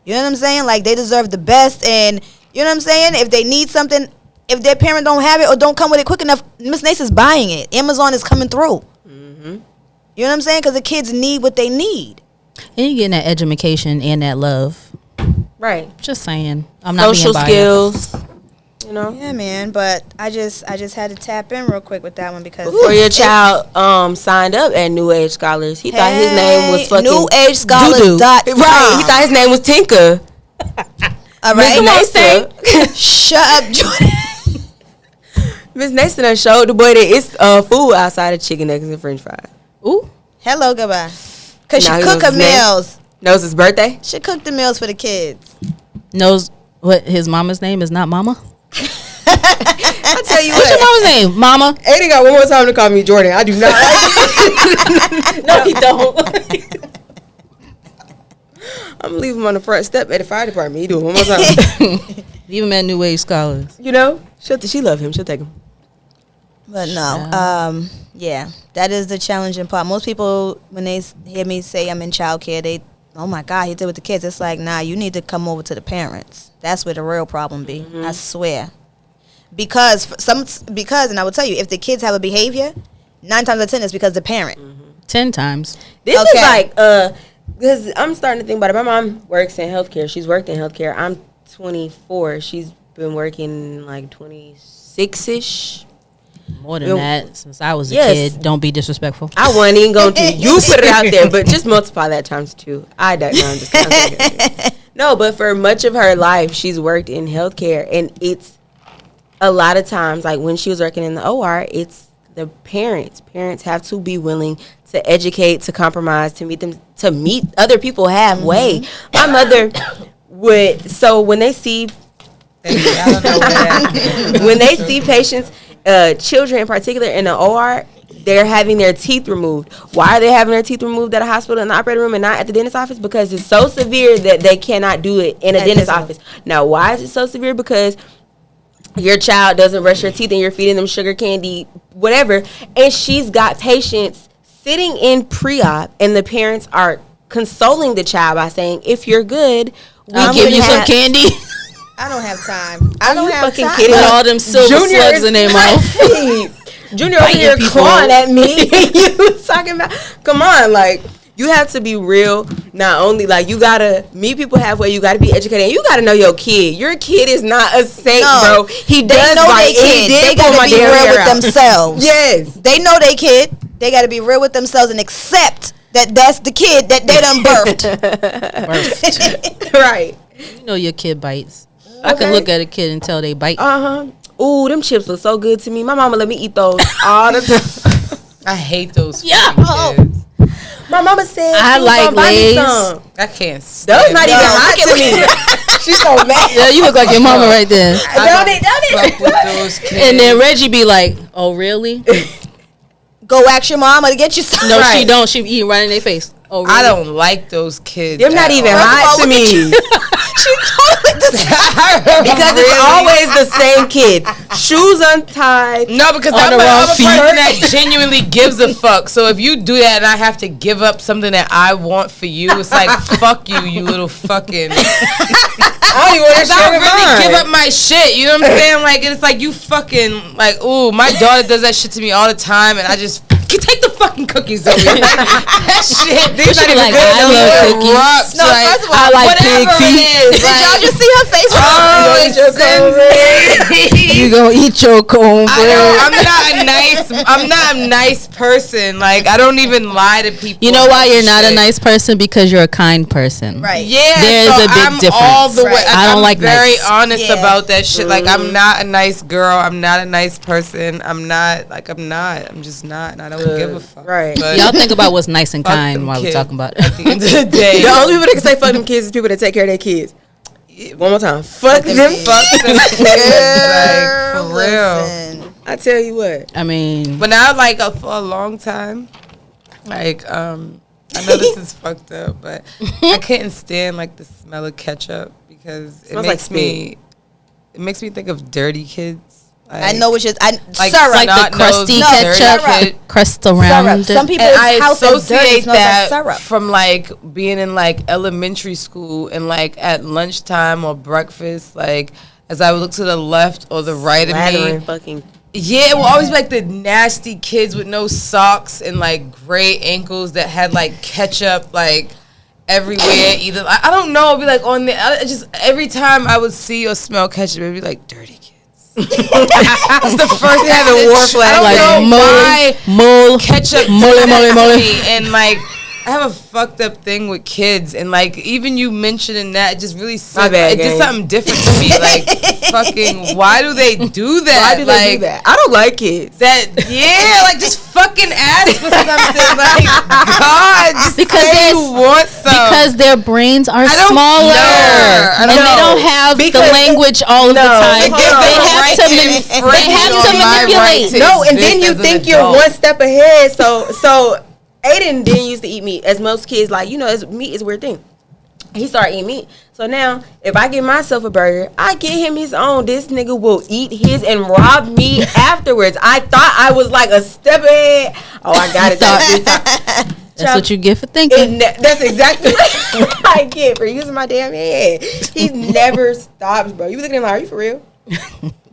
You know what I'm saying? Like, they deserve the best, and you know what I'm saying? If they need something, if their parent don't have it or don't come with it quick enough, Miss Nace is buying it. Amazon is coming through. You know what I'm saying? Because the kids need what they need. And you're getting that education and that love. Right. Just saying. I'm not social being skills. You know. Yeah, man. But I just had to tap in real quick with that one because Before your child signed up at New Age Scholars, he thought his name was fucking New Age Scholars. Right. He thought his name was Tinka. All right. Miss Nasa. Shut up, Jordan. Miss Nasa done showed the boy that it's food outside of chicken nuggets and French fries. Ooh. Hello, goodbye. Cause she Now he cook knows her his name. meals. Knows his birthday. She cook the meals for the kids. Knows what his mama's name is not Mama? I tell you What's your what. mama's name? Mama? Aiden got one more time to call me Jordan. I do not. No, he don't. I'm gonna leave him on the front step at the fire department. He do it one more time. Leave him at New Age Scholars. You know, she love him. She'll take him. But no, yeah, that is the challenging part. Most people, when they hear me say I'm in childcare, they, oh my God, he did with the kids. It's like, nah, you need to come over to the parents. That's where the real problem be. Mm-hmm. I swear. Because, and I will tell you, if the kids have a behavior, 9 times out of 10 it's because the parent. 10 times. This is like, because I'm starting to think about it. My mom works in healthcare. She's worked in healthcare. I'm 24. She's been working like 26-ish. More than that, since I was a Yes. kid. Don't be disrespectful. I wasn't even going to. You put it out there, but just multiply that times 2. I don't know. I'm just kind of no, but for much of her life, she's worked in healthcare, and it's a lot of times, like when she was working in the OR, it's the parents. Parents have to be willing to educate, to compromise, to meet other people halfway. My mother would. So when they see, I don't know what happened. when they see patients, children in particular in the OR, they're having their teeth removed. Why are they having their teeth removed at a hospital in the operating room and not at the dentist office? Because it's so severe that they cannot do it in a dentist office. Now, why is it so severe? Because your child doesn't brush your teeth and you're feeding them sugar candy, whatever. And she's got patients sitting in pre-op, and the parents are consoling the child by saying, if you're good, I'll give you some candy. I don't have time. I don't have fucking time. kidding With me? all them silver Junior slugs is in their mouth. Junior over here people. clawing at me. You talking about? Come on, like you have to be real. Not only like you gotta meet people halfway. You gotta be educated. And you gotta know your kid. Your kid is not a saint, bro. He They does know bite. they He kid. did They pull gotta my be damn real hair with out. themselves. Yes. They know they kid. They gotta be real with themselves and accept that that's the kid that they done birthed. Right. You know your kid bites. I can look at a kid and tell they bite. Ooh, them chips look so good to me. My mama let me eat those all the time. I hate those Yeah. fucking kids. My mama said I she was like gonna buy me Lay's. some. I can't stand Those not even them. hot to me. She's so mad. Yeah, you look like your mama right there. Don't it? Fuck with those kids. And then Reggie be like, "Oh, really? Go ask your mama to get you some. No, Right. she don't. She eating right in their face. Oh, really? I don't like those kids. They're not at even all. hot to me. She totally does. Because it's always the same kid. Shoes untied. No, because On I'm the a wrong person feet. that genuinely gives a fuck. So if you do that and I have to give up something that I want for you, it's like, fuck you, you little fucking. I don't even want to Because I really give up my shit. You know what I'm saying? Like, it's like you fucking, like, ooh, my daughter does that shit to me all the time, and I just. Take the fucking cookies over here. That shit. These She not even like, good. I love cookies. Corrupt. No, Like, first of all, I like whatever pig it feet. is. Did y'all just see her face? Oh, it's insane. You gonna eat your cornbread? I'm not a nice person. Like, I don't even lie to people. You know why about you're not a shit. nice person? Because you're a kind person. Right. Yeah, There is so a big I'm difference. all the way. Right. I don't I'm like very nice. honest Yeah. about that shit. Like, I'm not a nice girl. I'm not a nice person. I'm not. Like, I'm not. I'm just not. And I don't give a fuck. Right. But Y'all think about what's nice and fuck kind them while we're kids talking about at it. the end of the day. The only people that can say fuck them kids is people that take care of their kids. One more time. Fuck them. Fuck them kids. Like, for real. Listen. I tell you what. I mean, But now, like, for a long time, like, I know this is fucked up, but I couldn't stand, like, the smell of ketchup because it Smells makes like it makes me think of dirty kids. Like, I know what you're. like Syrup. like the snot-nosed crusty dirty ketchup, kid. crust around Syrup. it. Some people's And I house is dirty. associate Smells that like syrup. from like being in like elementary school and like at lunchtime or breakfast, like as I would look to the left or the right of Lattering me. fucking. Yeah, it will always be like the nasty kids with no socks and like gray ankles that had like ketchup like everywhere. Either I don't know. It'd be like on the just every time I would see or smell ketchup, it'd be like dirty kids. That's the first thing I have a war flag. I don't know why mole ketchup mole and like. I have a fucked up thing with kids, and like even you mentioning that, it just really said it did something different to me. Like, fucking, why do they do that? Why do they do that? I don't like kids. Like just fucking ask for something. Like, God, just because you want some. Because their brains are smaller, and they don't have the language all of the time. They have to manipulate. No, and then you think you're one step ahead. So. Aiden didn't used to eat meat, as most kids like. Meat is a weird thing. He started eating meat, so now if I get myself a burger, I get him his own. This nigga will eat his and rob me afterwards. I thought I was like a step ahead. Oh, I got it. That's what you get for thinking. That's exactly what I get for using my damn head. He never stops, bro. You looking at him like, are you for real?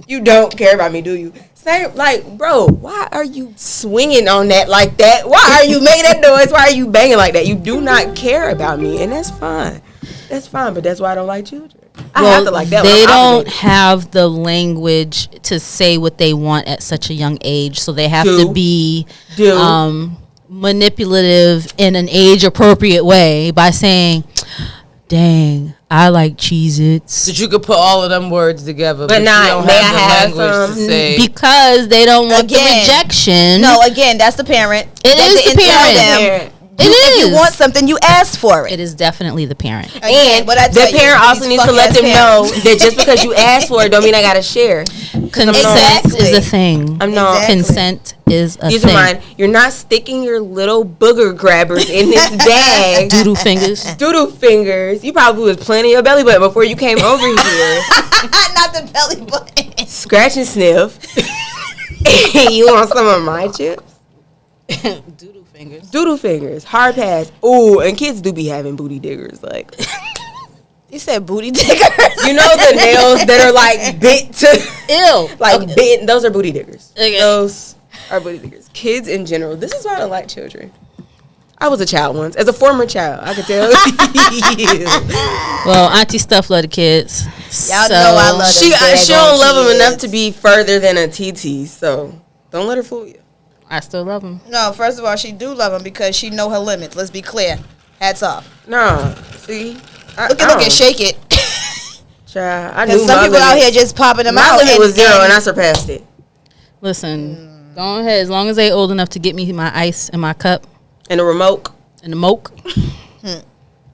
You don't care about me, do you? Same, like, bro, why are you swinging on that like that? Why are you making that noise? Why are you banging like that? You do not care about me, and that's fine. That's fine, but that's why I don't like children. I have to like that. They don't have the language to say what they want at such a young age, so they have to be manipulative in an age-appropriate way by saying, dang, I like Cheez-Its. That you could put all of them words together, but not, you don't may have I the language to say. Because they don't want the rejection. No, again, that's the parent. It is the parent. If you want something, you ask for it. It is definitely the parent. And the parent also needs to let them know that just because you ask for it don't mean I gotta share. Consent is a thing. Consent is a thing. These are mine. You're not sticking your little booger grabbers in this bag. Doodle fingers. Doodle fingers. You probably was plenty of belly button before you came over here. Not the belly button. Scratch and sniff. You want some of my chips? Doodle fingers. Hard pass. Ooh, and kids do be having booty diggers. Like, you said booty diggers. You know the nails that are like bit to ew. Like bit. Those are booty diggers. Okay. Those are booty diggers. Kids in general. This is why I don't like children. I was a child once. As a former child, I could tell you. Well, Auntie Stuff love the kids. Y'all know I love them. She don't love them enough to be further than a TT. So don't let her fool you. I still love them. No, first of all, she do love them because she know her limits. Let's be clear. Hats off. No, see, look at, shake it. Child, I knew some people out here just popping them out. My limit was 0, and I surpassed it. Listen, go ahead. As long as they old enough to get me my ice in my cup and the remote and the moke.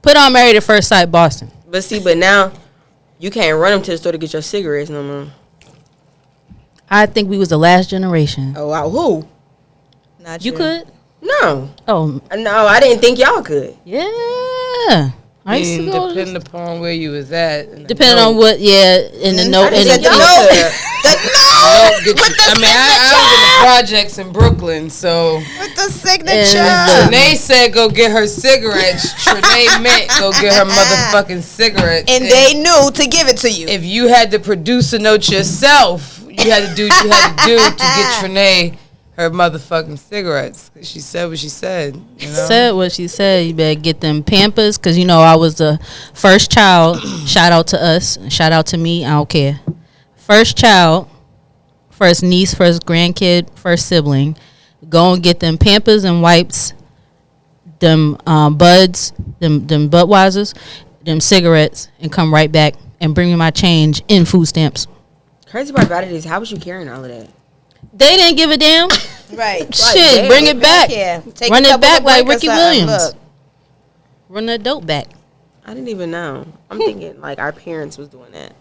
Put on Married at First Sight, Boston. But now you can't run them to the store to get your cigarettes no more. I think we was the last generation. Oh wow, who? Not you could? No. Oh no, I didn't think y'all could. Yeah. I used to go depending upon where you was at. Depending on what, in the note. I was in the projects in Brooklyn, so. With the signature. Trinae said go get her cigarettes. Trinae meant go get her motherfucking cigarettes. And they knew to give it to you. If you had to produce a note yourself, you had to do what you had to do to get Trinae her motherfucking cigarettes. She said what she said. You know? Said what she said. You better get them Pampers, because I was the first child. Shout out to us. Shout out to me. I don't care. First child, first niece, first grandkid, first sibling. Go and get them Pampers and wipes, them buds, them Budweisers, them cigarettes, and come right back and bring me my change in food stamps. Crazy part about it is, how was you carrying all of that? They didn't give a damn. Right. Shit, bring it back. Run it back like Ricky Williams. Look. Run that dope back. I didn't even know. I'm thinking like our parents was doing that.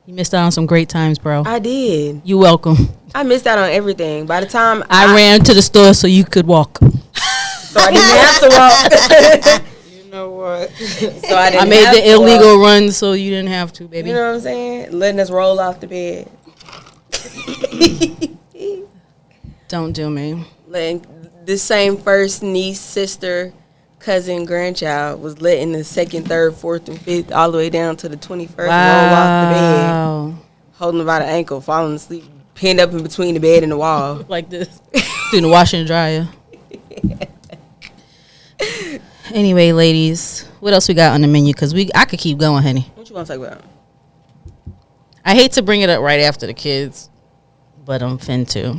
You missed out on some great times, bro. I did. You welcome. I missed out on everything. By the time I ran to the store so you could walk. So I didn't have to walk. You know what? So I made the illegal run so you didn't have to, baby. You know what I'm saying? Letting us roll off the bed. Don't do me. Letting the same first niece, sister, cousin, grandchild was letting the second, third, fourth, and fifth all the way down to the 21st roll off the bed, holding them by the ankle, falling asleep, pinned up in between the bed and the wall. Like this. Through the washer and dryer. Anyway, ladies, what else we got on the menu? Because I could keep going, honey. What you want to talk about? I hate to bring it up right after the kids, but I'm fin to.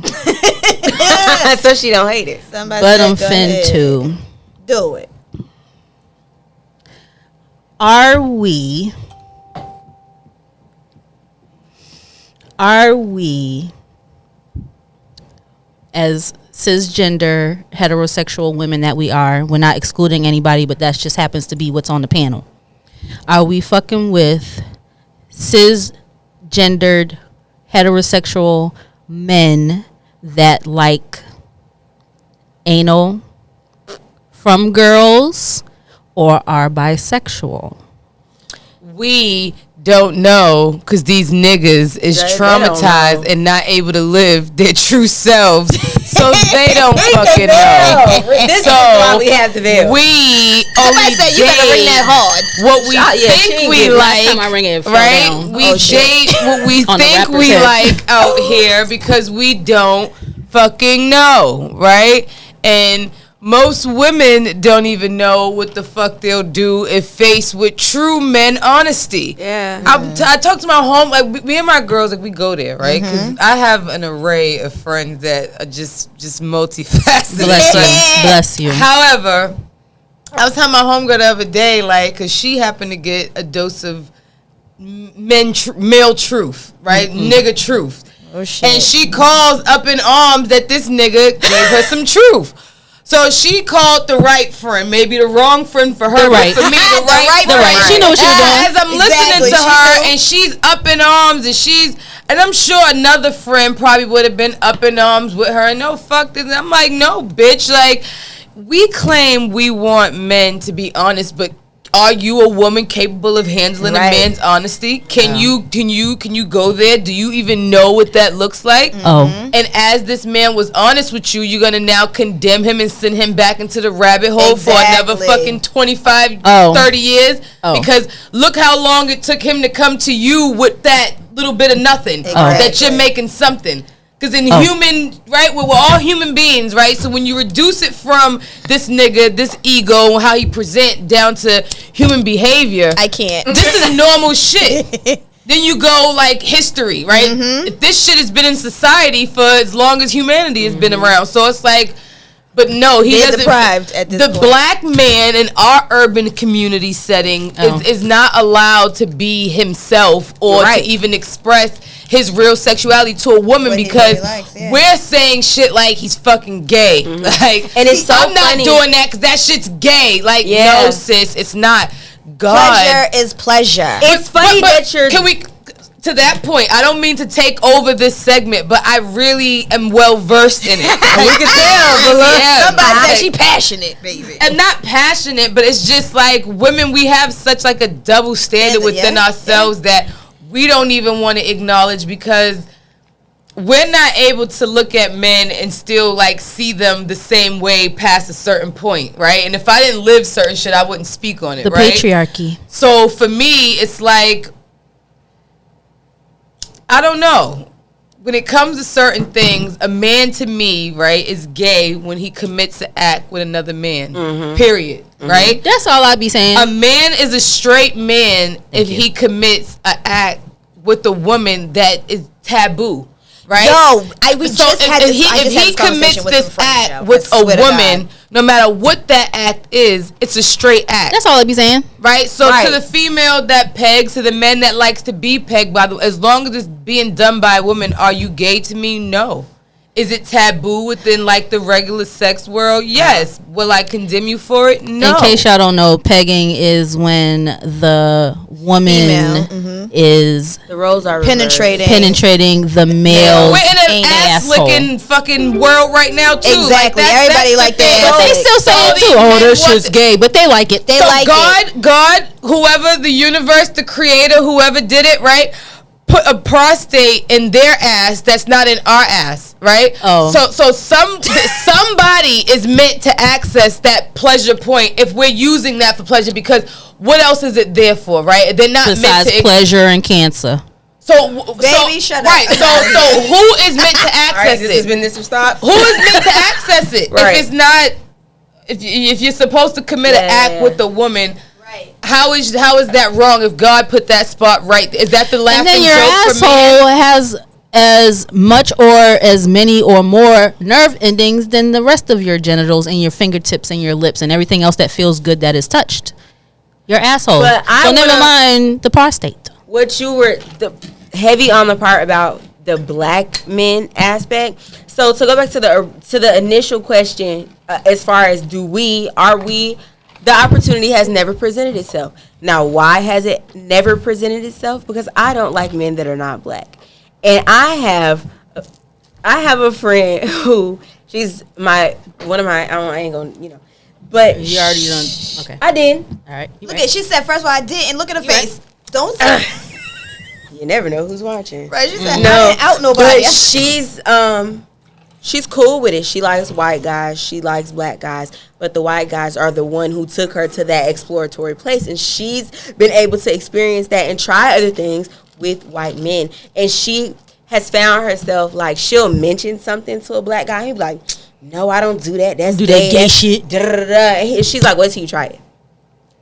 So she don't hate it. Somebody But said, I'm "Go fin ahead. to. Do it." Are we as cisgender heterosexual women that we are, we're not excluding anybody, but that just happens to be what's on the panel. Are we fucking with cisgendered heterosexual men that like anal from girls, or are bisexual? We don't know because these niggas is traumatized and not able to live their true selves, so they don't fucking know. This is why we have the veil. We Somebody only said you gotta ring that hard. what we think we like, I ring it, right? We date what we On the think rapper's we head. like out here because we don't fucking know, right? And most women don't even know what the fuck they'll do if faced with true men honesty. Yeah. I talk to my home, like me and my girls, like we go there, right? Because I have an array of friends that are just multifaceted. Bless you. However, I was telling my homegirl the other day, like, because she happened to get a dose of male truth, right? Nigga truth. Oh shit. And she calls up in arms that this nigga gave her some truth. So she called the right friend, maybe the wrong friend for her, The right. but for me, the right friend. She knew what she was doing. As I'm listening to her, and she's up in arms, and I'm sure another friend probably would have been up in arms with her. And no, fuck this. And I'm like, no, bitch. Like, we claim we want men to be honest, but are you a woman capable of handling a man's honesty? Can you go there? Do you even know what that looks like? Oh. And as this man was honest with you, you're gonna now condemn him and send him back into the rabbit hole for another fucking 25, 30 years? Because look how long it took him to come to you with that little bit of nothing that you're making something. Because in human, right, we're all human beings, right? So when you reduce it from this nigga, this ego, how he present down to human behavior. I can't. This is normal shit. Then you go like history, right? If this shit has been in society for as long as humanity has been around. So it's like, but no, he They're doesn't. deprived at this point. Black man in our urban community setting is not allowed to be himself or to even express his real sexuality to a woman What he because really likes, we're saying shit like he's fucking gay. Like, And it's so I'm not funny. doing that because that shit's gay. Like, no, sis, it's not. God. Pleasure is pleasure. It's funny that you're. Can we? To that point, I don't mean to take over this segment, but I really am well versed in it. We can tell. Somebody said she passionate, baby. And not passionate, but it's just like women, we have such like a double standard within ourselves that we don't even want to acknowledge because we're not able to look at men and still like see them the same way past a certain point, right? And if I didn't live certain shit, I wouldn't speak on it, The right? patriarchy. So for me, it's like, I don't know. When it comes to certain things, a man to me, right, is gay when he commits an act with another man. Period. Right? That's all I be saying. A man is a straight man if he commits an act with a woman that is taboo. Right? Yo, we just had this. If he commits this act with a woman, no matter what that act is, it's a straight act. That's all I be saying. Right? So to the female that pegs, to the man that likes to be pegged, by the way, as long as it's being done by a woman, are you gay to me? No. Is it taboo within like the regular sex world? Yes. Will I condemn you for it? No. In case y'all don't know, pegging is when the woman is The roles are penetrating the male. We're in an ass-licking fucking world right now too. Exactly. Like, Everybody like that. They still say it too. Oh, this shit's gay, but they like it. They like it. God, whoever, the universe, the creator, whoever did it, right? Put a prostate in their ass that's not in our ass, right? Oh. So somebody is meant to access that pleasure point if we're using that for pleasure, because what else is it there for, right? They're not Besides meant to pleasure and cancer. Baby, shut up. Right. So who is meant to access This it? has been this or stop. Who is meant to access it Right. if it's not if you're supposed to commit an act with a woman, how is that wrong if God put that spot right? Is that the laughing joke? And then your asshole has as much or as many or more nerve endings than the rest of your genitals and your fingertips and your lips and everything else that feels good that is touched. Your asshole. So never mind the prostate. What you were heavy on the part about the black men aspect. So to go back to the initial question, as far as are we, the opportunity has never presented itself. Now, why has it never presented itself? Because I don't like men that are not black. And I have a friend who she's I ain't gonna, but you already done. Okay, I did. All right. Look at, she said, first of all, I didn't. Look at her face. Right. Don't say. You never know who's watching. Right? She said, no, I didn't out nobody. But she's cool with it. She likes white guys. She likes black guys. But the white guys are the one who took her to that exploratory place, and she's been able to experience that and try other things with white men. And she has found herself, like, she'll mention something to a black guy and he'll be like, no, I don't do that. That's that gay shit. And she's like, wait till you try it.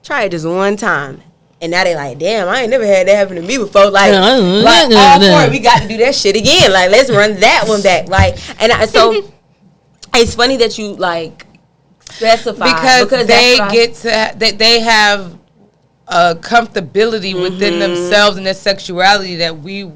Try it just one time. And now they like, damn, I ain't never had that happen to me before. Like all for it, we got to do that shit again. Like, let's run that one back. Like, so it's funny that you, like, specify. Because they have a comfortability within themselves and their sexuality that we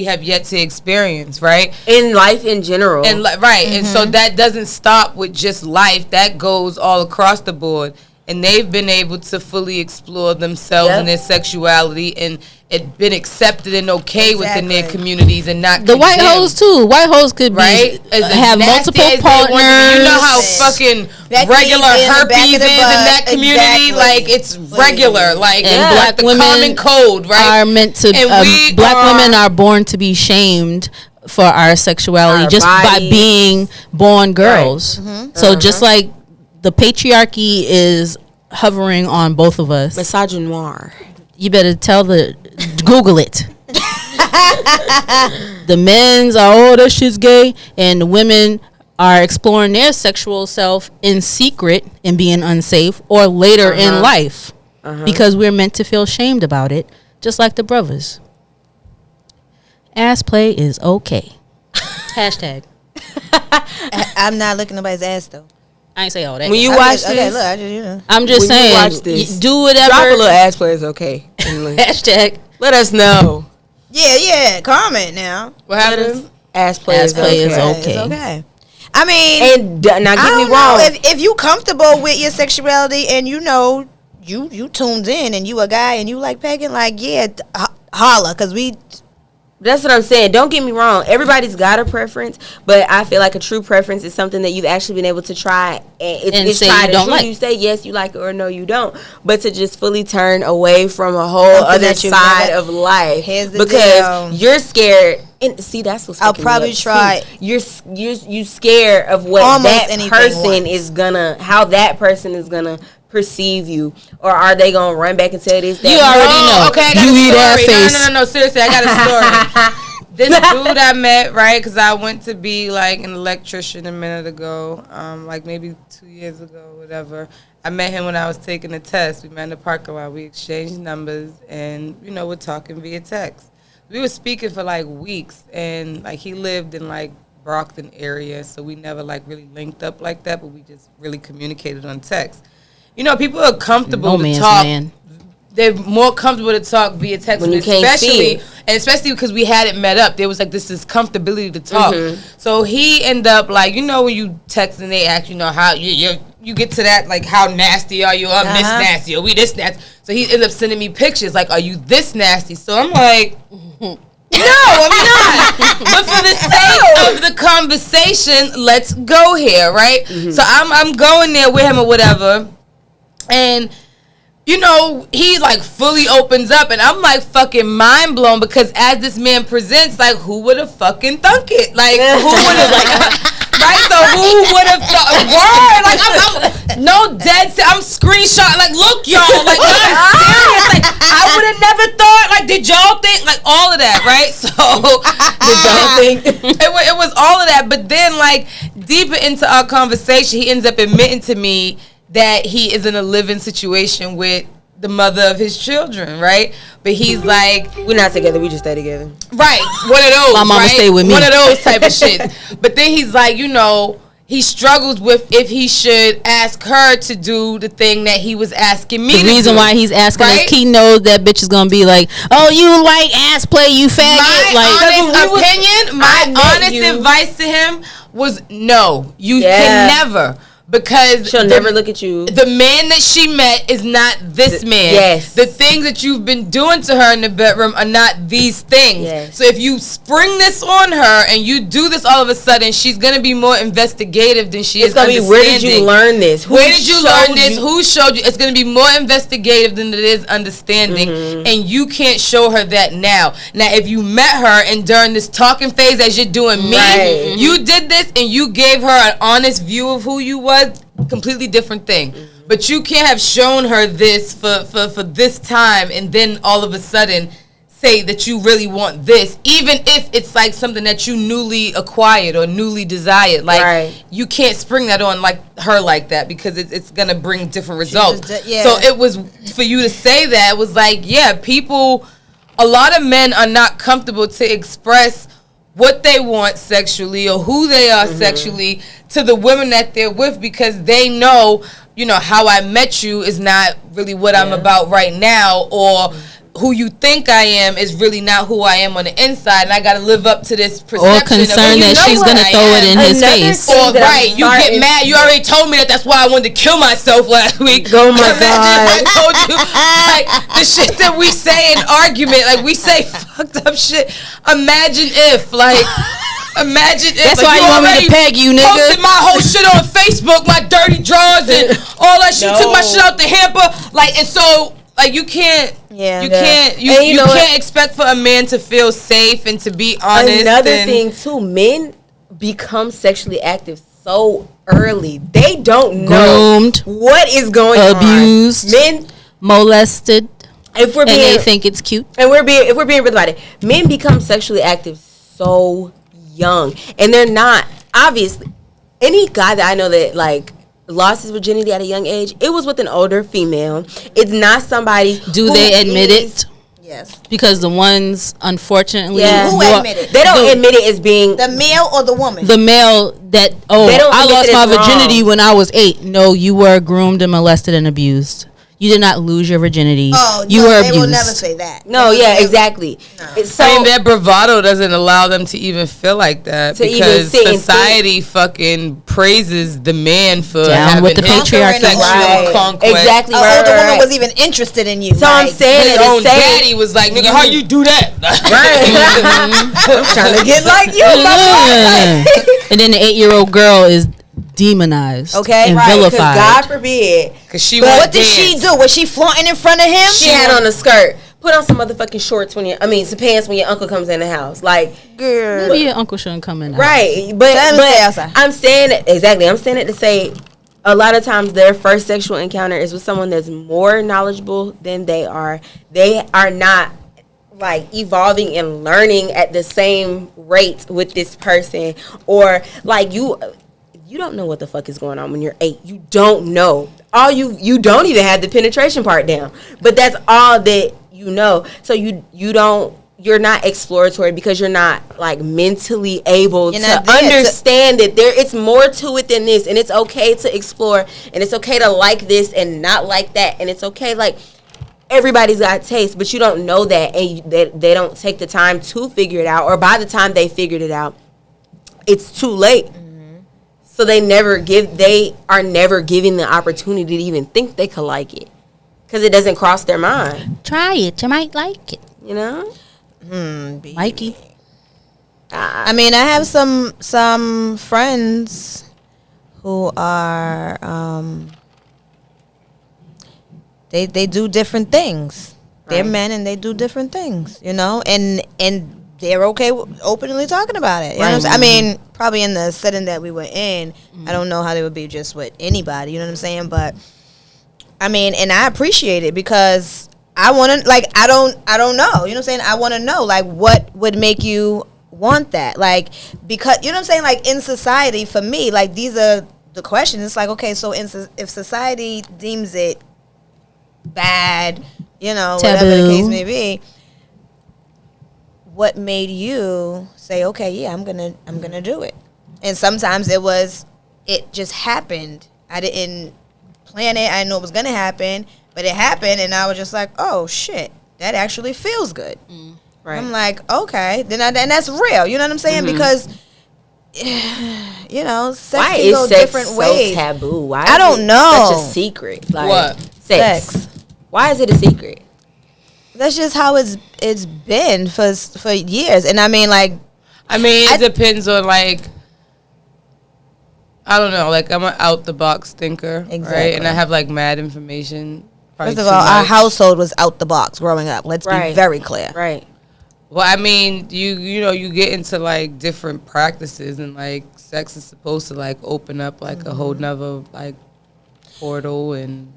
have yet to experience, right? In life in general. And and so that doesn't stop with just life. That goes all across the board. And they've been able to fully explore themselves and their sexuality, and it been accepted and okay within their communities, and not the white hoes too. White hoes could be have multiple partners. You know how fucking regular herpes is in that community. Exactly. Like, it's regular. Like, and black the women common code, right? Are meant to. Black women are born to be shamed for our sexuality just by being born girls. Right. So just like the patriarchy is hovering on both of us. Misogynoir. You better Google it. The men's are, that shit's gay, and the women are exploring their sexual self in secret and being unsafe, or later in life, because we're meant to feel shamed about it, just like the brothers. Ass play is okay. Hashtag. I'm not looking at nobody's ass though. I ain't say all that. When you watch this, I'm just saying, watch this. Do whatever. Drop a little ass play is okay. Hashtag. Let us know. Yeah. Comment now. What happens? Ass play is okay. It's okay. I mean, and now get me wrong. If you comfortable with your sexuality and you know you tuned in and you a guy and you like pegging, like, holla, because we. That's what I'm saying. Don't get me wrong. Everybody's got a preference, but I feel like a true preference is something that you've actually been able to try. And it's say tried you don't like. You say yes, you like it, or no, you don't. But to just fully turn away from a whole other side of life because you're scared. And see, that's what's I'll probably try. You scared of what almost that person is gonna, how that person is gonna perceive you, or are they gonna run back and tell this? You already know. Okay, I got you eat that face. No. Seriously, I got a story. This dude I met, right? Because I went to be like an electrician a minute ago, like maybe 2 years ago, whatever. I met him when I was taking a test. We met in the parking lot. We exchanged numbers, and we're talking via text. We were speaking for like weeks, and like he lived in like Brockton area, so we never like really linked up like that, but we just really communicated on text. People are comfortable to talk. They're more comfortable to talk via text, when you can't see it. especially because we hadn't met up. There was like this comfortability to talk. So he ended up like, when you text and they ask, how you get to that, like, how nasty are you? I'm this nasty. Are we this nasty? So he ended up sending me pictures like, are you this nasty? So I'm like, no, I'm not. But for the sake of the conversation, let's go here, right? So I'm going there with him or whatever. And, he like fully opens up, and I'm like fucking mind blown because as this man presents, like, who would have fucking thunk it? Like, who would have, like, Right? So who would have thought? Word, like I'm no dead. I'm screenshot. Like, look, y'all. Like, I'm serious. Like, I would have never thought. Like, did y'all think? Like, all of that, right? So, did y'all think? It was all of that. But then, like, deeper into our conversation, he ends up admitting to me that he is in a living situation with the mother of his children, right? But he's like, we're not together, we just stay together. Right. One of those. My mama right? stay with me. One of those type of shit. But then he's like, you know, he struggles with if he should ask her to do the thing that he was asking me. The reason why he's asking is he knows that bitch is gonna be like, oh, you like ass play, you faggot. My honest advice to him was no, you can never. Because she'll never look at you. The man that she met is not this man. Yes. The things that you've been doing to her in the bedroom are not these things. Yes. So if you spring this on her and you do this all of a sudden, she's going to be more investigative than she is understanding. Where did you learn this? Where did you learn this? Who showed you? It's going to be more investigative than it is understanding. Mm-hmm. And you can't show her that now. Now, if you met her and during this talking phase as you're doing me, you did this and you gave her an honest view of who you was, completely different thing. Mm-hmm. But you can't have shown her this for this time and then all of a sudden say that you really want this, even if it's like something that you newly acquired or newly desired. Like you can't spring that on like her like that because it's gonna bring different results. So it was for you to say that was like, yeah, people, a lot of men are not comfortable to express what they want sexually or who they are sexually to the women that they're with because they know, you know, how I met you is not really what I'm about right now, or who you think I am is really not who I am on the inside, and I got to live up to this perception. Or concerned that she's going to throw it in his face. Or you get mad. You already told me that's why I wanted to kill myself last week. Oh my God! I told you, like the shit that we say in argument, like we say fucked up shit. Imagine if, like. Imagine if. That's why you want me to peg you, nigga. Posted my whole shit on Facebook, my dirty drawers and all that shit. Took my shit out the hamper, like, and so. Like you can't, you can't expect for a man to feel safe and to be honest. Another thing too, men become sexually active so early. They don't know what is going on. Abused, men molested. If we're being, and they think it's cute. And if we're being real about it, men become sexually active so young, and they're not obviously. Any guy that I know that like lost his virginity at a young age, it was with an older female. It's not somebody. Do they admit it? Yes. Because the ones, unfortunately, who admit it? They don't admit it as being the male or the woman. The male that I lost my virginity when I was 8. No, you were groomed and molested and abused. You did not lose your virginity. Oh, you were abused. They will never say that. No, exactly. No. So, I mean, their bravado doesn't allow them to even feel like that because society fucking praises the man for having with the patriarchy. Sexual conquest. Exactly. An older woman was even interested in you. So I'm saying his own daddy was like, nigga, how you do that? I'm trying to get like you. And then the 8-year-old girl is demonized, and vilified. God forbid. What did she do? Was she flaunting in front of him? She had on a skirt. Put on some motherfucking shorts some pants when your uncle comes in the house. Like, girl, maybe your uncle shouldn't come in. Right, but I'm saying it exactly. I'm saying it to say, a lot of times their first sexual encounter is with someone that's more knowledgeable than they are. They are not like evolving and learning at the same rate with this person, or like you don't know what the fuck is going on when you're 8. You don't know. You don't even have the penetration part down. But that's all that you know. So you're not exploratory because you're not like mentally able to understand that it's more to it than this, and it's okay to explore, and it's okay to like this and not like that, and it's okay, like everybody's got taste, but you don't know that, and they don't take the time to figure it out, or by the time they figured it out, it's too late. So they are never giving the opportunity to even think they could like it, because it doesn't cross their mind. Try it, you might like it. You know, Mikey. I mean, I have some friends who are they do different things. They're men and they do different things, you know, and they're okay with openly talking about it. You know what I'm saying? I mean, probably in the setting that we were in, I don't know how they would be just with anybody. You know what I'm saying? But I mean, and I appreciate it because I want to, like, I don't know. You know what I'm saying? I want to know, like, what would make you want that? Like, because, you know what I'm saying? Like, in society, for me, like, these are the questions. It's like, okay, so if society deems it bad, you know, taboo, whatever the case may be, what made you say, okay, yeah, I'm gonna do it? And sometimes it just happened. I didn't plan it. I didn't know it was gonna happen, but it happened, and I was just like, oh shit, that actually feels good. Right. I'm like, okay, then that's real. You know what I'm saying? Because you know, sex why can is go sex different so ways. taboo? Why I don't know. Such a secret. Like, what? Sex. Why is it a secret? That's just how it's been for years. And I mean, like, it depends on, like, I don't know, like, I'm an out the box thinker, right? And I have, like, mad information. First of all, our household was out the box growing up. Let's be very clear. Right. Well, I mean, you know, you get into, like, different practices, and, like, sex is supposed to, like, open up, like, a whole nother, like, portal and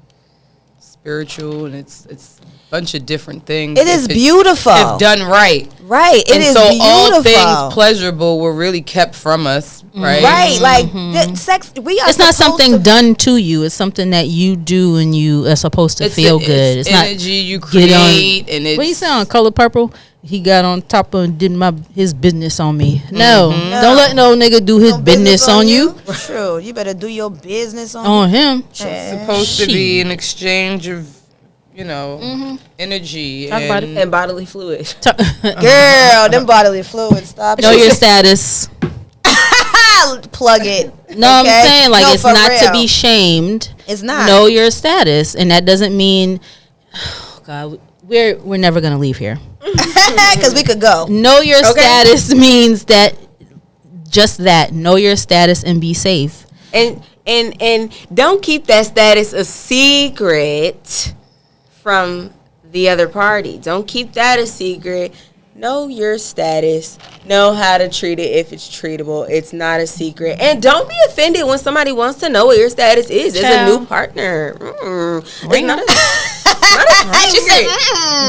spiritual, and it's a bunch of different things. It is beautiful if done right. Right. It is beautiful. All things pleasurable were really kept from us, right? Right. Like, the sex, we are. It's not something done to you. It's something that you do, and you are supposed to feel good. It's not energy you create, and it's. What you say on Color Purple? He got on top of and did his business on me. No, don't let no nigga do his business on you. True. You better do your business on him. It's supposed to be an exchange of, you know, energy and bodily fluid. Girl, them bodily fluids. Stop. Know your status. Plug it. No, okay? I'm saying, like, it's not real. To be shamed. It's not. Know your status, and that doesn't mean, oh God, we're never gonna leave here. Because we could go. Know your status means that just that. Know your status and be safe. And don't keep that status a secret from the other party. Don't keep that a secret. Know your status. Know how to treat it if it's treatable. It's not a secret. And don't be offended when somebody wants to know what your status is. It's a new partner. It's not a secret.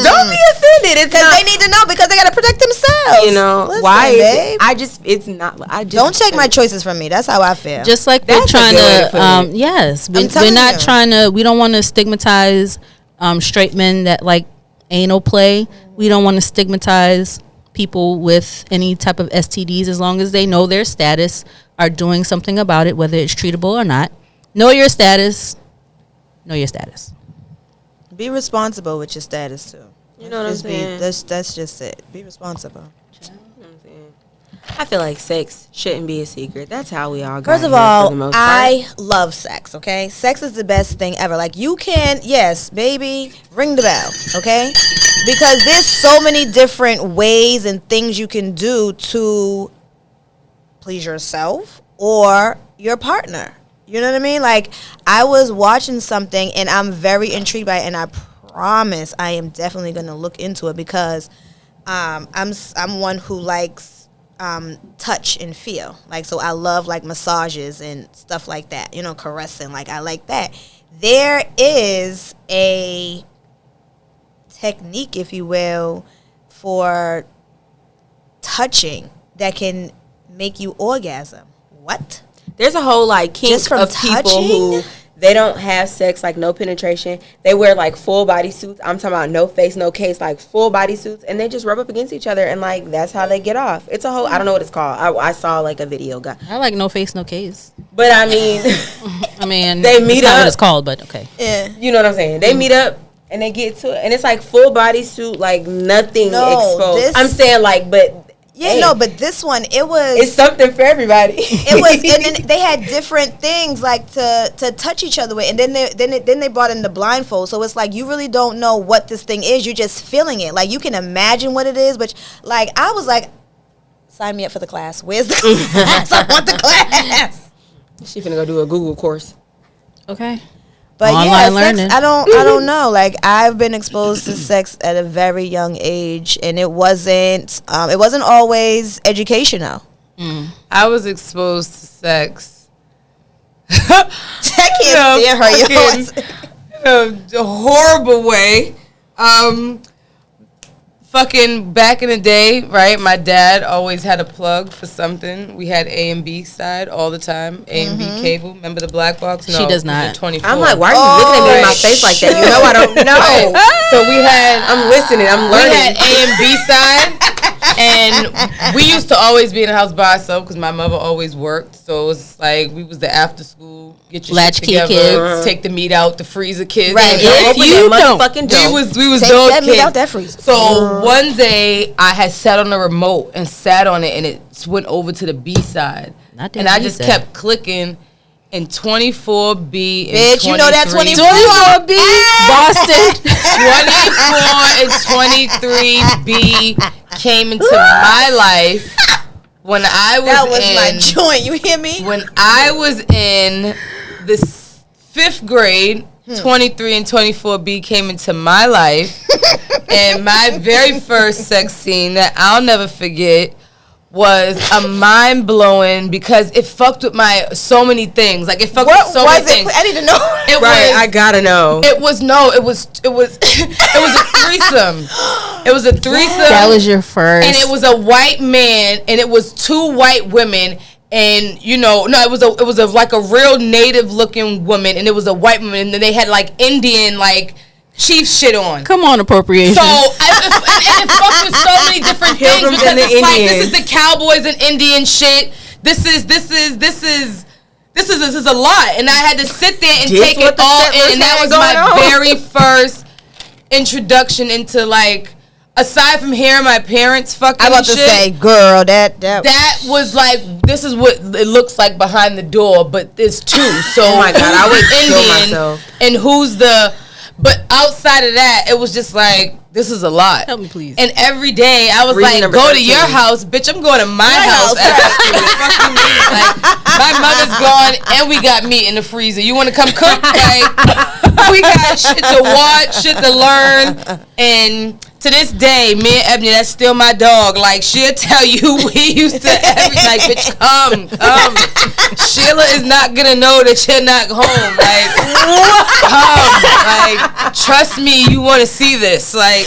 Don't be offended. It's because they need to know, because they got to protect themselves. You know, listen, why is it? It's not. Don't take my choices from me. That's how I feel. Just like we're trying to, yes. We're not trying to, we don't want to stigmatize straight men that like anal play. We don't want to stigmatize people with any type of STDs as long as they know their status, are doing something about it, whether it's treatable or not. Know your status. Know your status. Be responsible with your status too. You know what I'm saying? That's just it. Be responsible. I feel like sex shouldn't be a secret. That's how we all go. First of all, I love sex, okay? Sex is the best thing ever. Like, you can, yes, baby, ring the bell, okay? Because there's so many different ways and things you can do to please yourself or your partner. You know what I mean? Like, I was watching something, and I'm very intrigued by it, and I promise I am definitely going to look into it, because I'm one who likes touch and feel. Like, so I love, like, massages and stuff like that, you know, caressing. Like, I like that. There is a technique, if you will, for touching that can make you orgasm. What? There's a whole, like, kink of people who they don't have sex, like, no penetration. They wear, like, full body suits. I'm talking about no face, no case, like, full body suits. And they just rub up against each other, and, like, that's how they get off. It's a whole, I don't know what it's called. I saw, like, a video. I like no face, no case. But, I mean. They meet up. Not what it's called, but okay. Yeah. You know what I'm saying? They meet up, and they get to it. And it's, like, full body suit, like, nothing exposed. I'm saying, like, but. Yeah, hey, no, but this one, it's something for everybody. It was, and then they had different things, like, to touch each other with, and then they brought in the blindfold. So it's like, you really don't know what this thing is. You're just feeling it. Like, you can imagine what it is, but, like, I was like, sign me up for the class. Where's the class? I want the class. She finna go do a Google course. Okay. But Online sex, learning. I don't know. Like, I've been exposed to sex at a very young age, and it wasn't always educational. I was exposed to sex. I can't stand her, in a horrible way. Fucking back in the day, right? My dad always had a plug for something. We had A and B side all the time. A and B cable. Remember the black box? No, She does not. 24. I'm like, why are you looking at me in my face like that? You know I don't know. So we had. I'm listening. I'm We learning. had A and B side. And we used to always be in the house by ourselves because my mother always worked. So it was like we was the after school, get your Latchkey shit together, kids. take the meat out, the freezer kids. Right. If you don't. We was Take those that meat kids. out that freezer. So one day I had sat on the remote and sat on it, and it went over to the B side, Not the and I B just side. kept clicking. In 24B and Bitch, you know that 23. 24B, Boston. 24 and 23B came into my life when I was That was in, my joint. You hear me? when I was in the 5th grade. 23 and 24B came into my life, and my very first sex scene that I'll never forget was a mind blowing because it fucked with my so many things. Like it fucked with so many things. I need to know. It Right, was, I gotta know. it was it was a threesome. It was a threesome. That was your first. And it was a white man, and it was 2 white women, and it was like a real native looking woman, and it was a white woman, and then they had like Indian like chief shit on. Come on, appropriation. So it fucked with so many different things Pilgrims because and the it's like this is Indians. the cowboys and Indian shit. This is a lot, and I had to sit there and This take what it the all settlers in, and that had was going my on. very first introduction into like, aside from hearing my parents fucking I'm about to shit, say, girl, that that was like, this is what it looks like behind the door, but there's 2. So Oh my God, I would who's kill Indian myself. and who's the. But outside of that, it was just like, this is a lot. Help me, please. And every day, I was Reason like, number go to 13. your house, bitch. I'm going to my house. house, After school. Fuck you mean? Like, my mother's gone, and we got meat in the freezer. You want to come cook? Like, we got shit to watch, shit to learn, and to this day, me and Ebony, that's still my dog. Like, she'll tell you we used to like, bitch, come. Sheila is not gonna know that you're not home. Like, come. Like, trust me, you want to see this. Like,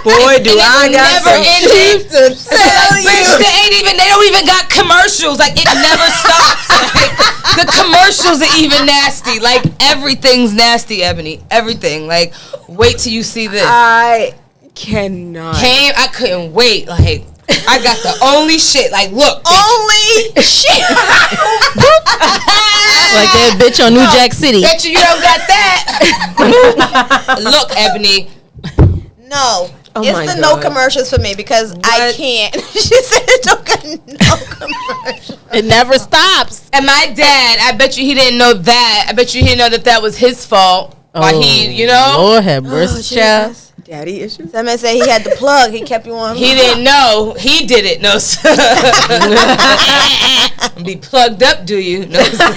Boy, do I got never some ended. to So, like, bitch, they don't even got commercials. Like, it never stops. Like, the commercials are even nasty. Like, everything's nasty, Ebony. Everything. Like, wait till you see this. I cannot. I couldn't wait. Like, I got the only shit. Like, look, bitch. only shit. like that bitch on New Jack City. Bet you don't got that. Look, Ebony. No. Oh It's my the God. no commercials for me because I can't. She said it don't got no commercials. It never stops. And my dad, I bet you he didn't know that. I bet you he didn't know that was his fault. Why he, Lord have mercy, child. Daddy issues? That man said he had the plug. He kept you on. He didn't know. He did it. No, sir. Be plugged up, do you? No, sir.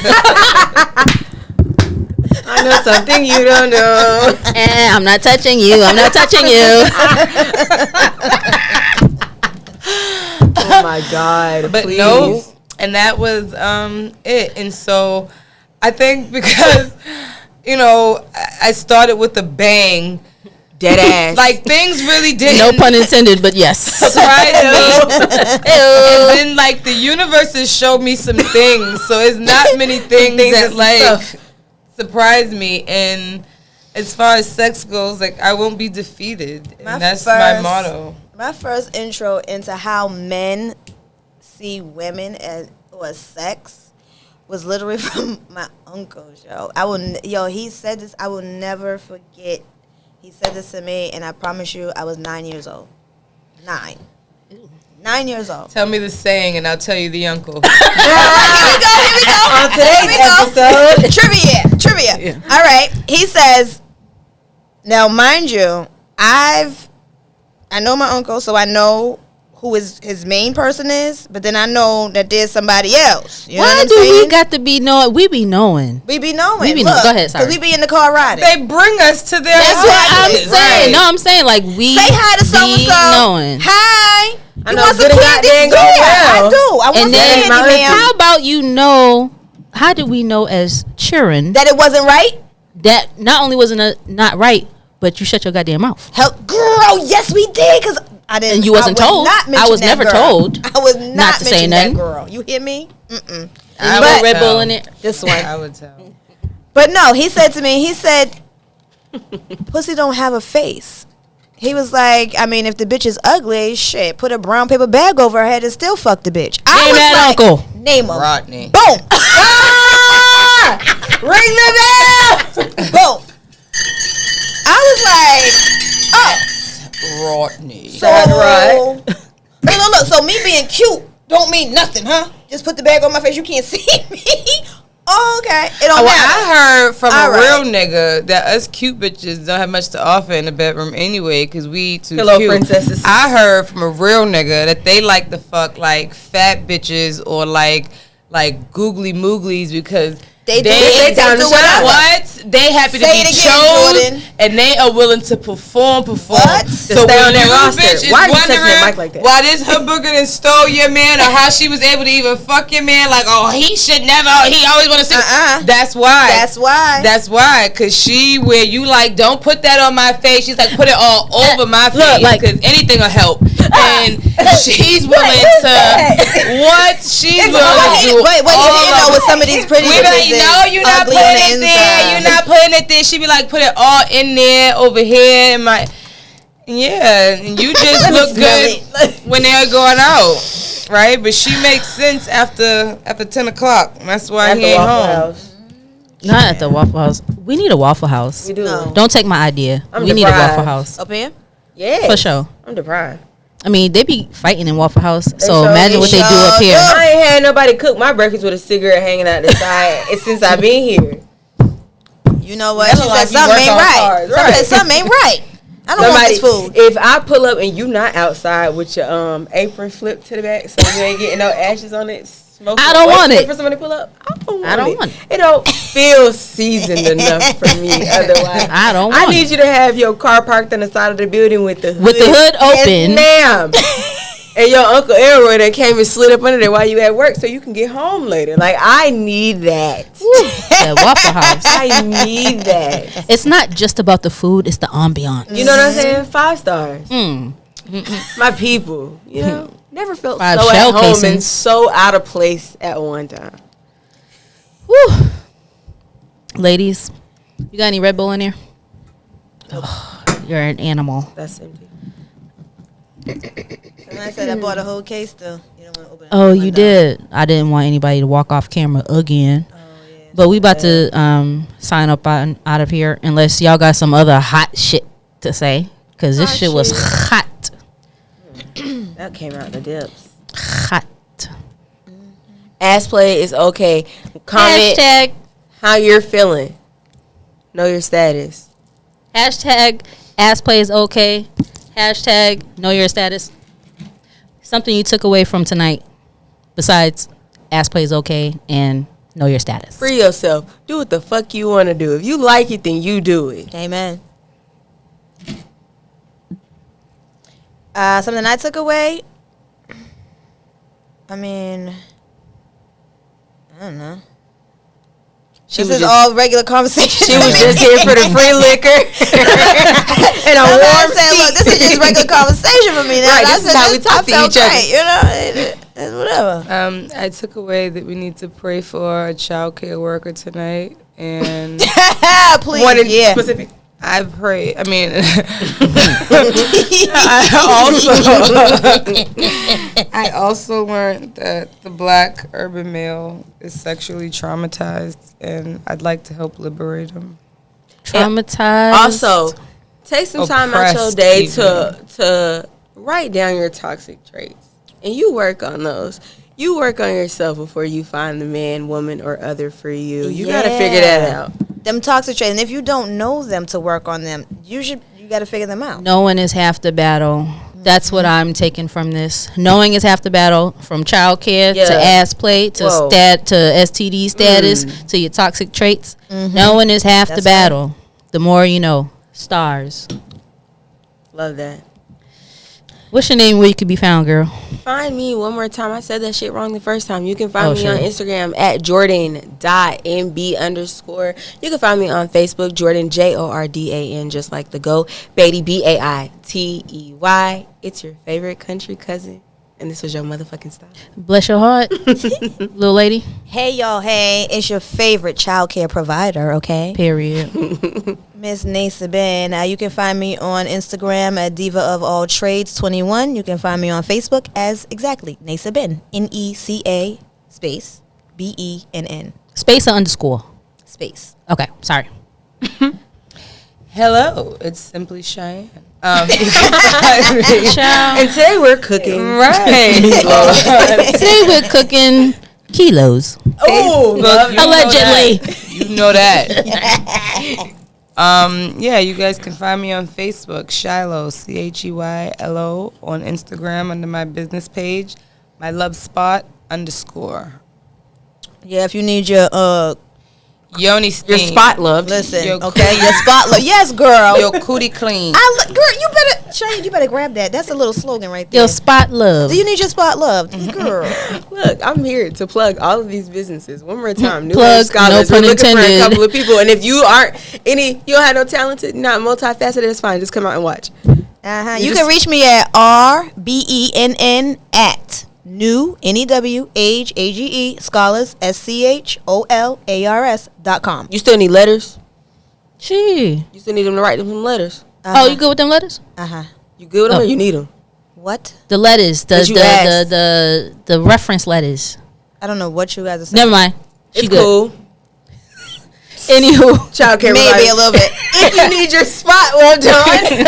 I know something you don't know. I'm not touching you. I'm not touching you. Oh my God. But please. no. And that was it. And so I think because, I started with a bang. Dead ass. Like, things really didn't No pun intended, but yes. surprise me. And then, like, the universe has showed me some things. So it's not many things that, like, surprise me. And as far as sex goes, like, I won't be defeated. And that's my motto. My first intro into how men see women or sex was literally from my uncle, he said this, I will never forget. He said this to me, and I promise you, I was 9 years old. 9 years old. Tell me the saying, and I'll tell you the uncle. Here we go. On today's episode. Trivia. Yeah. All right. He says, now, mind you, I know my uncle, so I know who his main person is, but then I know that there's somebody else. You know Why what I'm do saying? we got to be knowing? We be knowing. We be knowing. We be Look, knowing. Go ahead, sorry. Because we be in the car riding. They bring us to their That's what I'm houses. saying. No, I'm saying like we Say hi to so and so. knowing. Hi. I You know want some good and candy? goddamn Yeah, well. I do. I want And some then candy, ma'am. how about you know? How did we know as children That it wasn't right? that not only wasn't not right, but you shut your goddamn mouth? Help, girl. Yes, we did. Because I didn't. And you wasn't I was told. Not I mention was that never girl. told I was not to say mention that nothing. girl. You hear me? Mm-mm. You But- put Red Bull in it. This one. I would tell. But no, he said to me, he said, pussy don't have a face. He was like, I mean, if the bitch is ugly, shit, put a brown paper bag over her head and still fuck the bitch. I Name was that like, uncle. Name him. Rodney. Boom. Ring the bell. Boom. I was like, oh. Rodney. So, look. So me being cute don't mean nothing, huh? Just put the bag on my face. You can't see me. Oh, okay. It don't matter. I heard from All a right. real nigga that us cute bitches don't have much to offer in the bedroom anyway because we too Hello, cute. princesses. I heard from a real nigga that they like to fuck like fat bitches or like googly mooglies because They do whatever. whatever. What? They happy to Say be it again, chose Jordan. and they are willing to perform. What? So stay on when that you roster. bitch is Why are you touching wondering the mic like that? why this her booger done stole your man or how she was able to even fuck your man, like, oh, he should never, he always want to sit. That's why. That's why. Because she, where you like, don't put that on my face. She's like, put it all over my face. like- Because anything will help. And she's willing to, what? She's willing to do Wait, you didn't know with some of these pretty we bitches like, is no, you're not ugly putting on the it there. inside. You're not putting it there. She be like, put it all in there, over here. In my, yeah, and you just look good when they're going out, right? But she makes sense after 10 o'clock. That's why he ain't home. Not at the Waffle House. We need a Waffle House. We do. No. Don't take my idea. I'm We need a deprived. Waffle House Up here? Yeah. for sure. I'm deprived. I mean, they be fighting in Waffle House, so sure imagine do. what they do up here. I ain't had nobody cook my breakfast with a cigarette hanging out the side since I've been here. You know what? That's She like said you something work ain't on right. cars, Something right. said something ain't right. I don't want this food. If I pull up and you not outside with your apron flipped to the back so you ain't getting no ashes on it, smoking, I don't want waiting it. for somebody to pull up. I I don't don't want it. It don't feel seasoned enough for me. Otherwise, I don't I want need it. you to have your car parked on the side of the building with the hood, With the hood open. Yes, ma'am. And your Uncle Elroy that came and slid up under there while you at work so you can get home later. Like, I need that. At Waffle House. I need that. It's not just about the food; it's the ambiance. You know what I'm saying? 5 stars. Mm. My people, you know, never felt 5 so shell at home and casings. so out of place at one time. Whew. Ladies, you got any Red Bull in there? Oh, you're an animal. That's empty. And I said I bought a whole case still. You don't want to open it. Oh, you did. I didn't want anybody to walk off camera again. Oh, yeah. But we about to sign up out of here unless y'all got some other hot shit to say. Because this Hot shit was shit. hot. That came out the depths. Hot. Ass play is okay. Comment Hashtag, how you're feeling. Know your status. hashtag ass play is okay. Hashtag know your status. Something you took away from tonight besides ass play is okay and know your status. Free yourself. Do what the fuck you want to do. If you like it, then you do it. Amen. Something I took away. I mean, I don't know. This is all regular conversation. She was just here for the free liquor and a I warm said, look, this is just regular conversation for me. Now. Right, And I this is said, how we talk to I felt each other. great, you know, it's whatever. I took away that we need to pray for a child care worker tonight. And Please, one in yeah. specific. I pray. I mean, I also learned that the black urban male is sexually traumatized, and I'd like to help liberate him. Traumatized. Also, take some time out your Oppressed day even. to write down your toxic traits, and you work on those. You work on yourself before you find the man, woman, or other for you. You gotta figure that out. Them toxic traits, and if you don't know them to work on them, you got to figure them out. Knowing is half the battle. That's what I'm taking from this. Knowing is half the battle. From childcare to ass play to STD status to your toxic traits. Knowing is half the battle. Right. The more you know. Stars. Love that. What's your name where you could be found, girl? Find me one more time. I said that shit wrong the first time. You can find me on Instagram at Jordan.MB_. You can find me on Facebook, Jordan JORDAN, just like the Go Beatty BAITEY. It's your favorite country cousin. And this was your motherfucking style. Bless your heart, little lady. Hey, y'all. Hey, it's your favorite childcare provider, okay? Period. Miss Nasa Ben. You can find me on Instagram at Diva of All Trades 21. You can find me on Facebook as exactly Nasa Ben. NECA space BENN. Space or underscore? Space. Okay, sorry. Hello, it's Simply Cheyenne. And today we're cooking. Right. Today we're cooking kilos. Oh, allegedly. You know that. Yeah, you guys can find me on Facebook, Shiloh, CHEYLO, on Instagram under my business page, my love spot _. Yeah, if you need your Yoni your spot loved. Listen, your spot loved. Yes, girl. Your cootie clean. Girl, you better, Cheyenne, you better grab that. That's a little slogan right there. Your spot loved. Do you need your spot loved? Girl. Look, I'm here to plug all of these businesses one more time. New Plug, Scholars. no pun We're looking intended. for a couple of people, and if you don't have no talented, not multifaceted, that's fine. Just come out and watch. You can reach me at RBENN at New NEWAGE Scholars SCHOLARS.com. You still need letters? Gee. You still need them to write them some letters? Oh, you good with them letters? You good with them or you need them? What? The letters, the reference letters. I don't know what you guys are saying. Never mind. It's cool. Anywho, childcare maybe a little bit. If you need your spot well done.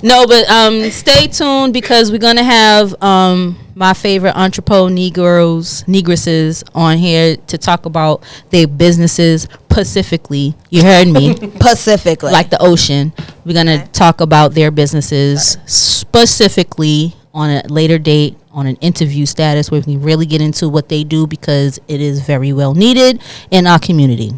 No, but stay tuned because we're gonna have my favorite negresses on here to talk about their businesses pacifically. You heard me. Pacifically, like the ocean. We're gonna talk about their businesses specifically on a later date, on an interview status where we can really get into what they do because it is very well needed in our community.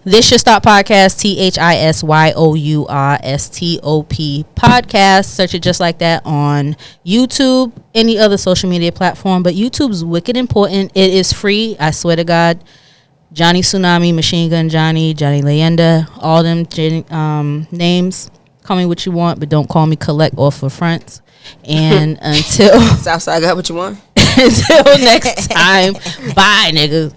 This Should Stop Podcast, THISYOURSTOP podcast. Search it just like that on YouTube, any other social media platform. But YouTube's wicked important. It is free. I swear to God. Johnny Tsunami, MachineGun Jauni, Johnny Leyenda, all them names. Call me what you want, but don't call me collect or for fronts. And until Southside got what you want. Until next time, bye, niggas.